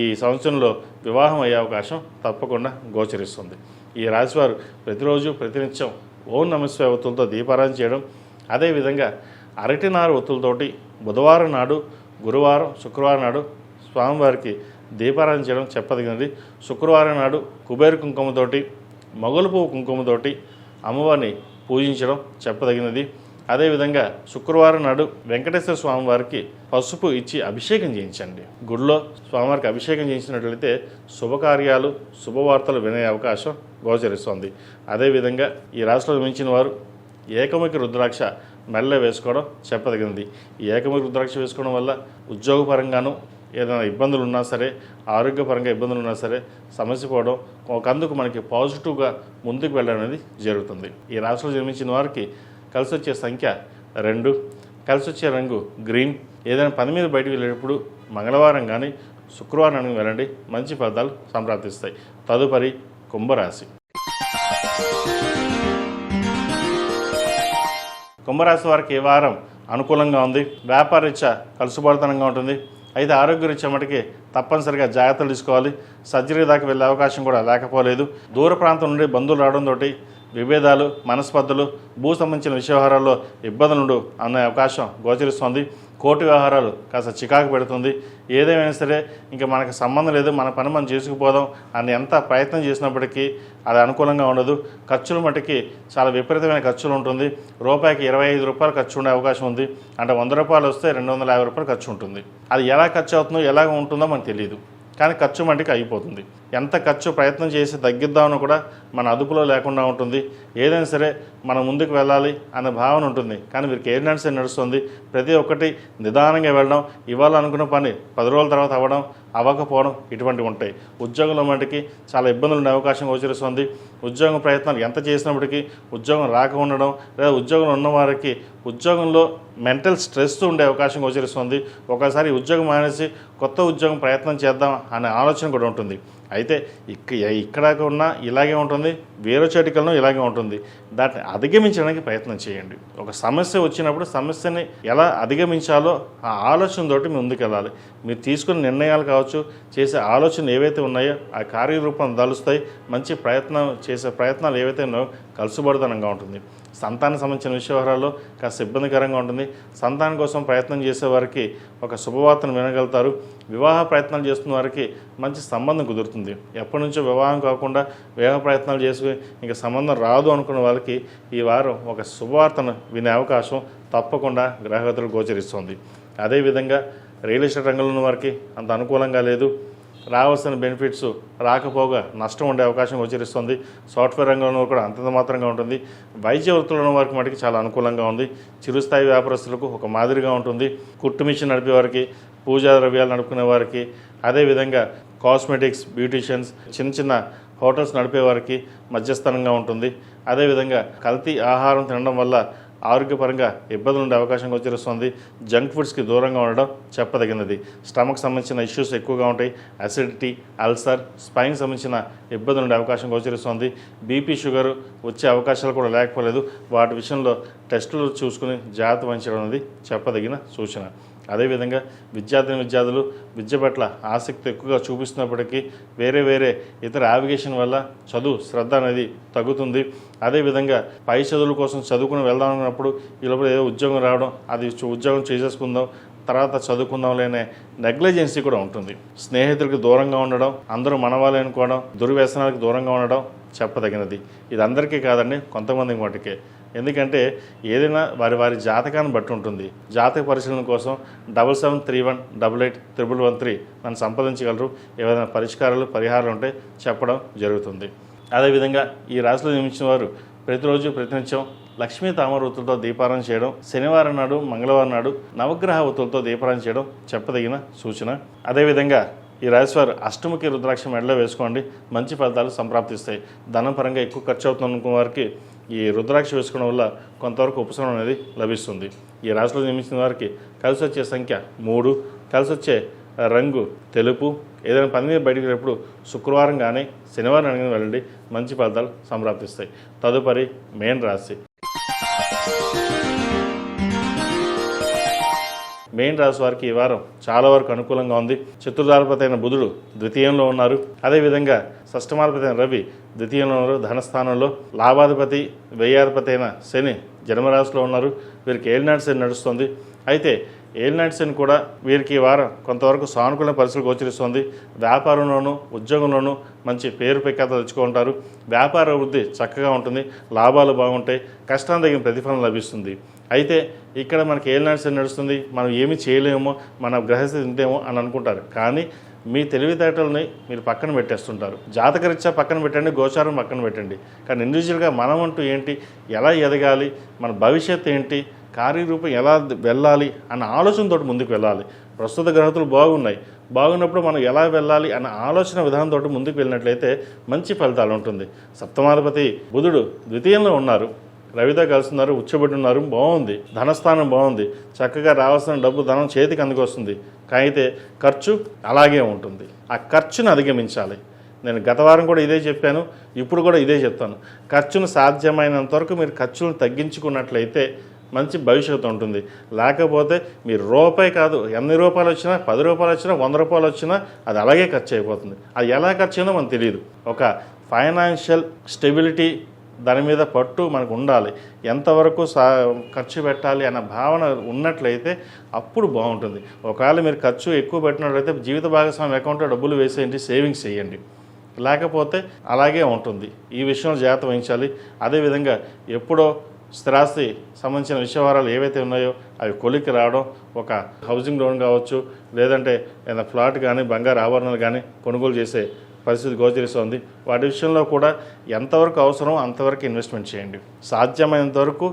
ఈ సంవత్సరంలో వివాహం అయ్యే అవకాశం తప్పకుండా గోచరిస్తుంది. ఈ రాశివారు ప్రతిరోజు ప్రతినిత్యం ఓం నమఃశివాయ ఒత్తులతో దీపారాధన చేయడం, అదేవిధంగా అరటినారు ఒత్తులతోటి బుధవారం నాడు, గురువారం, శుక్రవారం నాడు స్వామివారికి దీపారాధన చేయడం చెప్పదగినది. శుక్రవారం నాడు కుబేర కుంకుమతోటి, మొగలు పువ్వు కుంకుమతోటి అమ్మవారిని పూజించడం చెప్పదగినది. అదేవిధంగా శుక్రవారం నాడు వెంకటేశ్వర స్వామివారికి పసుపు ఇచ్చి అభిషేకం చేయించండి. గుడిలో స్వామివారికి అభిషేకం చేయించినట్లయితే శుభకార్యాలు, శుభవార్తలు వినే అవకాశం గోచరిస్తుంది. అదేవిధంగా ఈ రాశిలో మించిన వారు ఏకముఖి రుద్రాక్ష మెల్ల వేసుకోవడం చెప్పదగినది. ఈ ఏకముఖి రుద్రాక్ష వేసుకోవడం వల్ల ఉద్యోగపరంగాను ఏదైనా ఇబ్బందులు ఉన్నా సరే, ఆరోగ్యపరంగా ఇబ్బందులు ఉన్నా సరే సమస్య పోవడం, ఒకందుకు మనకి పాజిటివ్గా ముందుకు వెళ్ళడం అనేది జరుగుతుంది. ఈ రాశిలో జన్మించిన వారికి కలిసి వచ్చే సంఖ్య 2, కలిసి వచ్చే రంగు గ్రీన్. ఏదైనా పని మీద బయటకు వెళ్ళేటప్పుడు మంగళవారం కానీ శుక్రవారం వెళ్ళండి, మంచి ఫలితాలు సంప్రాప్తిస్తాయి. తదుపరి కుంభరాశి. కుంభరాశి వారికి ఈ వారం అనుకూలంగా ఉంది. వ్యాపారరీత్యా కలుసుబాటుతనంగా ఉంటుంది. అయితే ఆరోగ్యరీత్యా మటుకి తప్పనిసరిగా జాగ్రత్తలు తీసుకోవాలి. సర్జరీ దాకా వెళ్ళే అవకాశం కూడా లేకపోలేదు. దూర ప్రాంతం నుండి బంధువులు రావడంతో విభేదాలు, మనస్పర్ధలు, భూ సంబంధించిన వ్యవహారాల్లో ఇబ్బందులు అనే అవకాశం గోచరిస్తుంది. కోర్టు వ్యవహారాలు కాస్త చికాకు పెడుతుంది. ఏదేమైనా సరే ఇంకా మనకు సంబంధం లేదు, మన పని మనం చేసుకుపోదాం అని ఎంత ప్రయత్నం చేసినప్పటికీ అది అనుకూలంగా ఉండదు. ఖర్చులు మటుకి చాలా విపరీతమైన ఖర్చులు ఉంటుంది. రూపాయికి 25 రూపాయలు ఖర్చు ఉండే అవకాశం ఉంది. అంటే 100 రూపాయలు వస్తే 250 రూపాయలు ఖర్చు ఉంటుంది. అది ఎలా ఖర్చు అవుతుందో ఎలాగ ఉంటుందో మనకు తెలియదు, కానీ ఖర్చు మటుకు అయిపోతుంది. ఎంత ఖర్చు ప్రయత్నం చేసి తగ్గిద్దామని కూడా మన అదుపులో లేకుండా ఉంటుంది. ఏదైనా సరే మనం ముందుకు వెళ్ళాలి అనే భావన ఉంటుంది, కానీ వీరికి ఏజెన్సీ నడుస్తుంది. ప్రతి ఒక్కటి నిదానంగా వెళ్ళడం, ఇవాళ అనుకున్న పని 10 రోజుల తర్వాత అవ్వడం, అవ్వకపోవడం ఇటువంటివి ఉంటాయి. ఉద్యోగంలో మటుకి చాలా ఇబ్బందులు ఉండే అవకాశం గోచరిస్తుంది. ఉద్యోగం ప్రయత్నాలు ఎంత చేసినప్పటికీ ఉద్యోగం రాక ఉండడం, లేదా ఉద్యోగంలో ఉన్నవారికి ఉద్యోగంలో మెంటల్ స్ట్రెస్ ఉండే అవకాశం గోచరిస్తుంది. ఒకసారి ఉద్యోగం మానేసి కొత్త ఉద్యోగం ప్రయత్నం చేద్దాం అనే ఆలోచన కూడా ఉంటుంది. అయితే ఇక్కడ ఉన్న ఇలాగే ఉంటుంది, వేరే చోటికలను ఇలాగే ఉంటుంది. దాన్ని అధిగమించడానికి ప్రయత్నం చేయండి. ఒక సమస్య వచ్చినప్పుడు సమస్యని ఎలా అధిగమించాలో ఆ ఆలోచనతోటి ముందుకు వెళ్ళాలి. మీరు తీసుకున్న నిర్ణయాలు కావచ్చు, చేసే ఆలోచనలు ఏవైతే ఉన్నాయో ఆ కార్యరూపం దాలుస్తాయి. మంచి చేసే ప్రయత్నాలు ఏవైతే ఉన్నాయో కలుసుబడితనంగా ఉంటుంది. సంతానం సంబంధించిన వ్యవహారాల్లో కాస్త ఇబ్బందికరంగా ఉంటుంది. సంతానం కోసం ప్రయత్నం చేసే వారికి ఒక శుభవార్తను వినగలుగుతారు. వివాహ ప్రయత్నాలు చేస్తున్న వారికి మంచి సంబంధం కుదురుతుంది. ఎప్పటి నుంచో వివాహం కాకుండా వివాహ ప్రయత్నాలు చేసి ఇంకా సంబంధం రాదు అనుకున్న వాళ్ళకి ఈ వారం ఒక శుభవార్తను వినే అవకాశం తప్పకుండా గ్రహగతులు గోచరిస్తుంది. అదేవిధంగా రియల్ ఎస్టేట్ రంగంలో ఉన్న వారికి అంత అనుకూలంగా లేదు. రావాల్సిన బెనిఫిట్స్ రాకపోగా నష్టం ఉండే అవకాశం గోచరిస్తుంది. సాఫ్ట్వేర్ రంగంలో కూడా అంతంత మాత్రంగా ఉంటుంది. వైద్య వృత్తుల్లో ఉన్న వారికి మటుకు చాలా అనుకూలంగా ఉంది. చిరుస్థాయి వ్యాపారస్తులకు ఒక మాదిరిగా ఉంటుంది. కుట్టు మిషన్ నడిపే వారికి, పూజా ద్రవ్యాలు నడుపుకునే వారికి, అదేవిధంగా కాస్మెటిక్స్, బ్యూటీషియన్స్, చిన్న చిన్న హోటల్స్ నడిపే వారికి మధ్యస్థానంగా ఉంటుంది. అదేవిధంగా కల్తీ ఆహారం తినడం వల్ల ఆరోగ్యపరంగా ఇబ్బందులు ఉండే అవకాశం గోచరిస్తుంది. జంక్ ఫుడ్స్కి దూరంగా ఉండడం చెప్పదగినది. స్టమక్ సంబంధించిన ఇష్యూస్ ఎక్కువగా ఉంటాయి. అసిడిటీ, అల్సర్, స్పైన్ సంబంధించిన ఇబ్బందులు ఉండే అవకాశం గోచరిస్తుంది. బీపీ, షుగర్ వచ్చే అవకాశాలు కూడా లేకపోలేదు. వాటి విషయంలో టెస్టులు చూసుకుని జాగ్రత్త వహించడం అనేది చెప్పదగిన సూచన. అదేవిధంగా విద్యార్థులు విద్య పట్ల ఆసక్తి ఎక్కువగా చూపిస్తున్నప్పటికీ వేరే ఇతర యావిగేషన్ వల్ల చదువు శ్రద్ధ అనేది తగ్గుతుంది. అదేవిధంగా పై చదువుల కోసం చదువుకుని వెళ్దాం అన్నప్పుడు ఈ లోపల ఏదో ఉద్యోగం రావడం, అది ఉద్యోగం చేసేసుకుందాం తర్వాత చదువుకుందాం లేనే నెగ్లిజెన్సీ కూడా ఉంటుంది. స్నేహితులకు దూరంగా ఉండడం, అందరూ మనవాళ్ళే అనుకోవడం, దుర్వ్యసనాలకు దూరంగా ఉండడం చెప్పదగినది. ఇది అందరికీ కాదండి, కొంతమంది మటుకే. ఎందుకంటే ఏదైనా వారి జాతకాన్ని బట్టి ఉంటుంది. జాతక పరిశీలన కోసం 7731881113 నన్ను సంప్రదించగలరు. ఏదైనా పరిహారాలు ఉంటే చెప్పడం జరుగుతుంది. అదేవిధంగా ఈ రాశిలో జన్మించిన వారు ప్రతిరోజు ప్రతినిత్యం లక్ష్మీ తామర ఒత్తులతో దీపారాధన చేయడం, శనివారం నాడు, మంగళవారం నాడు నవగ్రహ ఒత్తులతో దీపారాధన చేయడం చెప్పదగిన సూచన. అదేవిధంగా ఈ రాశివారు అష్టముఖి రుద్రాక్ష మెడలో వేసుకోండి, మంచి ఫలితాలు సంప్రాప్తిస్తాయి. ధనం పరంగా ఎక్కువ ఖర్చు అవుతున్న వారికి ఈ రుద్రాక్ష వేసుకోవడం వల్ల కొంతవరకు ఉపశమనం అనేది లభిస్తుంది. ఈ రాశిలో జన్మించిన వారికి కలిసి వచ్చే సంఖ్య 3, కలిసి వచ్చే రంగు తెలుపు. ఏదైనా పని మీద బయటికి వెళ్ళినప్పుడు శుక్రవారం కానీ శనివారం కానీ వెళ్ళండి, మంచి ఫలితాలు సంప్రాప్తిస్తాయి. తదుపరి మేన్ రాశి. మెయిన్ రాశి వారికి ఈ వారం చాలా వరకు అనుకూలంగా ఉంది. చతుర్థాధిపతి అయిన బుధుడు ద్వితీయంలో ఉన్నారు. అదేవిధంగా షష్ఠమాధిపతి అయిన రవి ద్వితీయంలో ఉన్నారు, ధనస్థానంలో. లాభాధిపతి, వ్యయాధిపతి అయిన శని జన్మరాశిలో ఉన్నారు. వీరికి ఏలినాటి శని నడుస్తుంది. అయితే ఏలినాటి శని కూడా వీరికి ఈ వారం కొంతవరకు సానుకూల పరిస్థితులు గోచరిస్తుంది. వ్యాపారంలోనూ ఉద్యోగంలోనూ మంచి పేరు ప్రఖ్యాతలు తెచ్చుకుంటారు. వ్యాపార అభివృద్ధి చక్కగా ఉంటుంది, లాభాలు బాగుంటాయి, కష్టానికి తగిన ప్రతిఫలం లభిస్తుంది. అయితే ఇక్కడ మనకి ఏలినాటి శని నడుస్తుంది, మనం ఏమి చేయలేమో, మన గ్రహస్థితి ఇంతేమో అని అనుకుంటారు. కానీ మీ తెలివితేటలని మీరు పక్కన పెట్టేస్తుంటారు. జాతకరీత్యా పక్కన పెట్టండి, గోచారం పక్కన పెట్టండి. కానీ ఇండివిజువల్గా మనం అంటూ ఏంటి, ఎలా ఎదగాలి, మన భవిష్యత్తు ఏంటి, కార్యరూపం ఎలా వెళ్ళాలి అన్న ఆలోచనతో ముందుకు వెళ్ళాలి. ప్రస్తుత గ్రహతులు బాగున్నప్పుడు మనం ఎలా వెళ్ళాలి అన్న ఆలోచన విధానంతో ముందుకు వెళ్ళినట్లయితే మంచి ఫలితాలు ఉంటుంది. సప్తమాధిపతి బుధుడు ద్వితీయంలో ఉన్నారు, రవితో కలుస్తున్నారు, ఉచ్చబడి ఉన్నారు, బాగుంది. ధనస్థానం బాగుంది, చక్కగా రావాల్సిన డబ్బు ధనం చేతికి అందుకొస్తుంది. అయితే ఖర్చు అలాగే ఉంటుంది. ఆ ఖర్చును అధిగమించాలి. నేను గత వారం కూడా ఇదే చెప్పాను, ఇప్పుడు కూడా ఇదే చెప్తాను. ఖర్చును సాధ్యమైనంత వరకు మీరు ఖర్చులను తగ్గించుకున్నట్లయితే మంచి భవిష్యత్తు ఉంటుంది. లేకపోతే మీరు రూపాయి కాదు, ఎన్ని రూపాయలు వచ్చినా, 10 రూపాయలు వచ్చినా, 100 రూపాయలు వచ్చినా అది అలాగే ఖర్చు అయిపోతుంది. అది ఎలా ఖర్చు అయిందో మనకు తెలియదు. ఒక ఫైనాన్షియల్ స్టెబిలిటీ దాని మీద పట్టు మనకు ఉండాలి. ఎంతవరకు ఖర్చు పెట్టాలి అన్న భావన ఉన్నట్లయితే అప్పుడు బాగుంటుంది. ఒకవేళ మీరు ఖర్చు ఎక్కువ పెట్టినట్లయితే జీవిత భాగస్వామి అకౌంట్లో డబ్బులు వేసేయండి, సేవింగ్స్ చేయండి. లేకపోతే అలాగే ఉంటుంది. ఈ విషయంలో జాగ్రత్త వహించాలి. అదేవిధంగా ఎప్పుడో స్థిరాస్తి సంబంధించిన విషయవారాలు ఏవైతే ఉన్నాయో అవి కొలిక్కి రావడం, ఒక హౌసింగ్ లోన్ కావచ్చు, లేదంటే ఏదైనా ఫ్లాట్ కానీ బంగారు ఆభరణాలు కానీ కొనుగోలు చేసే పరిస్థితి గోచరిస్తోంది. వాటి విషయంలో కూడా ఎంతవరకు అవసరం అంతవరకు ఇన్వెస్ట్మెంట్ చేయండి. సాధ్యమైనంత వరకు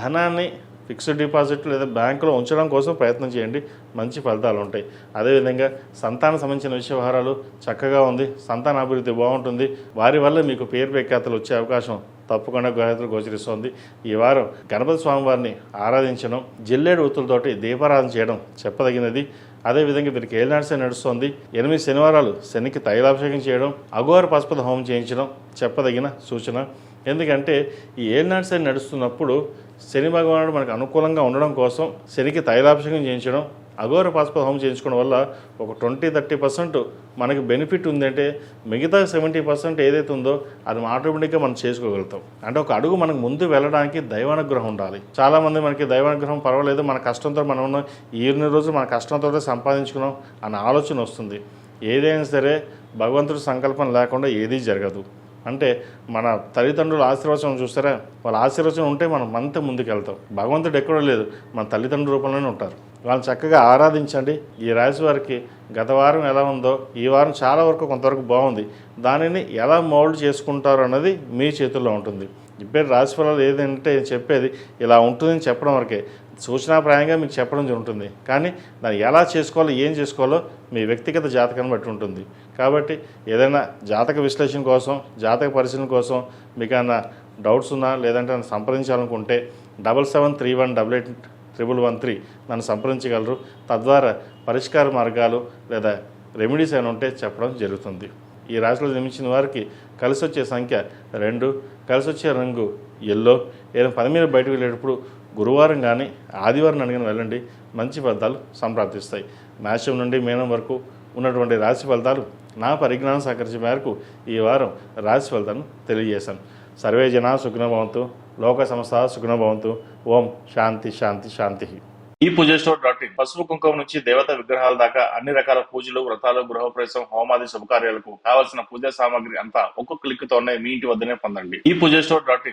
ధనాన్ని ఫిక్స్డ్ డిపాజిట్ లేదా బ్యాంకులో ఉంచడం కోసం ప్రయత్నం చేయండి. మంచి ఫలితాలు ఉంటాయి. అదేవిధంగా సంతానం సంబంధించిన విషయవహారాలు చక్కగా ఉంది. సంతాన అభివృద్ధి బాగుంటుంది. వారి వల్ల మీకు పేరు ప్రఖ్యాతలు వచ్చే అవకాశం తప్పకుండా గ్రహతులు గోచరిస్తోంది. ఈ వారం గణపతి స్వామివారిని ఆరాధించడం, జిల్లేడు ఒత్తులతోటి దీపారాధన చేయడం చెప్పదగినది. అదేవిధంగా వీరికి ఏలినాటి శని నడుస్తోంది. 8 శనివారాలు శనికి తైలాభిషేకం చేయడం, అఘోర పశుపత హోమం చేయించడం చెప్పదగిన సూచన. ఎందుకంటే ఈ ఏలినాటి శని నడుస్తున్నప్పుడు శని భగవానుడు మనకు అనుకూలంగా ఉండడం కోసం శనికి తైలాభిషేకం చేయించడం, అఘోర పశుపత హోమం చేయించుకోవడం వల్ల ఒక 20-30% మనకి బెనిఫిట్ ఉందంటే మిగతా 70% ఏదైతే ఉందో అది ఆటోమేటిక్గా మనం చేసుకోగలుగుతాం. అంటే ఒక అడుగు మనకు ముందు వెళ్ళడానికి దైవానుగ్రహం ఉండాలి. చాలామంది మనకి దైవానుగ్రహం పర్వాలేదు, మన కష్టంతో మనం ఉన్నాం, ఈ రోజు మన కష్టంతో సంపాదించుకున్నాం అన్న ఆలోచన వస్తుంది. ఏదైనా సరే భగవంతుడి సంకల్పం లేకుండా ఏదీ జరగదు. అంటే మన తల్లిదండ్రుల ఆశీర్వచనం చూస్తారా, వాళ్ళ ఆశీర్వచనం ఉంటే మనం అంత ముందుకు వెళ్తాం. భగవంతుడు ఎక్కడో లేదు, మన తల్లిదండ్రుల రూపంలోనే ఉంటారు. వాళ్ళని చక్కగా ఆరాధించండి. ఈ రాశి వారికి గత వారం ఎలా ఉందో ఈ వారం చాలా వరకు కొంతవరకు బాగుంది. దానిని ఎలా మౌల్డ్ చేసుకుంటారు అన్నది మీ చేతుల్లో ఉంటుంది. ఇప్పుడు రాశి ఫలాలు ఏదంటే చెప్పేది ఇలా ఉంటుందని చెప్పడం వరకే, సూచనాప్రాయంగా మీకు చెప్పడం జరుగుతుంది. కానీ దాన్ని ఎలా చేసుకోవాలో ఏం చేసుకోవాలో మీ వ్యక్తిగత జాతకాన్ని బట్టి ఉంటుంది. కాబట్టి ఏదైనా జాతక విశ్లేషణ కోసం, జాతక పరిశీలన కోసం మీకు ఏమైనా డౌట్స్ ఉన్నా లేదంటే నన్ను సంప్రదించాలనుకుంటే 7731881113 నన్ను సంప్రదించగలరు. తద్వారా పరిష్కార మార్గాలు లేదా రెమెడీస్ ఏమైనా ఉంటే చెప్పడం జరుగుతుంది. ఈ రాశిలో జన్మించిన వారికి కలిసి వచ్చే సంఖ్య 2, కలిసి వచ్చే రంగు ఎల్లో. ఏదైనా పని మీద బయటకు వెళ్ళేటప్పుడు గురువారం కానీ ఆదివారం అడిగిన వెళ్ళండి, మంచి ఫలితాలు సంప్రాప్తిస్తాయి. మేషం నుండి మీనం వరకు ఉన్నటువంటి రాశి ఫలితాలు నా పరిజ్ఞానం సహకరించే మేరకు ఈ వారం రాశి ఫలితాలను తెలియజేశాను. సర్వే జనా సుఖినో భవంతు, లోక సమస్త సుఖినో భవంతు. ఓం శాంతి శాంతి శాంతి. ఈ పూజస్టోర్.in పసుపు కుంకుమ నుంచి దేవతా విగ్రహాల దాకా అన్ని రకాల పూజలు, వ్రతాలు, గృహప్రవేశం, హోమాది శుభకార్యాలకు కావాల్సిన పూజా సామాగ్రి అంతా ఒక్క క్లిక్ తోనే మీ ఇంటి వద్దనే పొందండి. ఈ పూజస్టోర్.in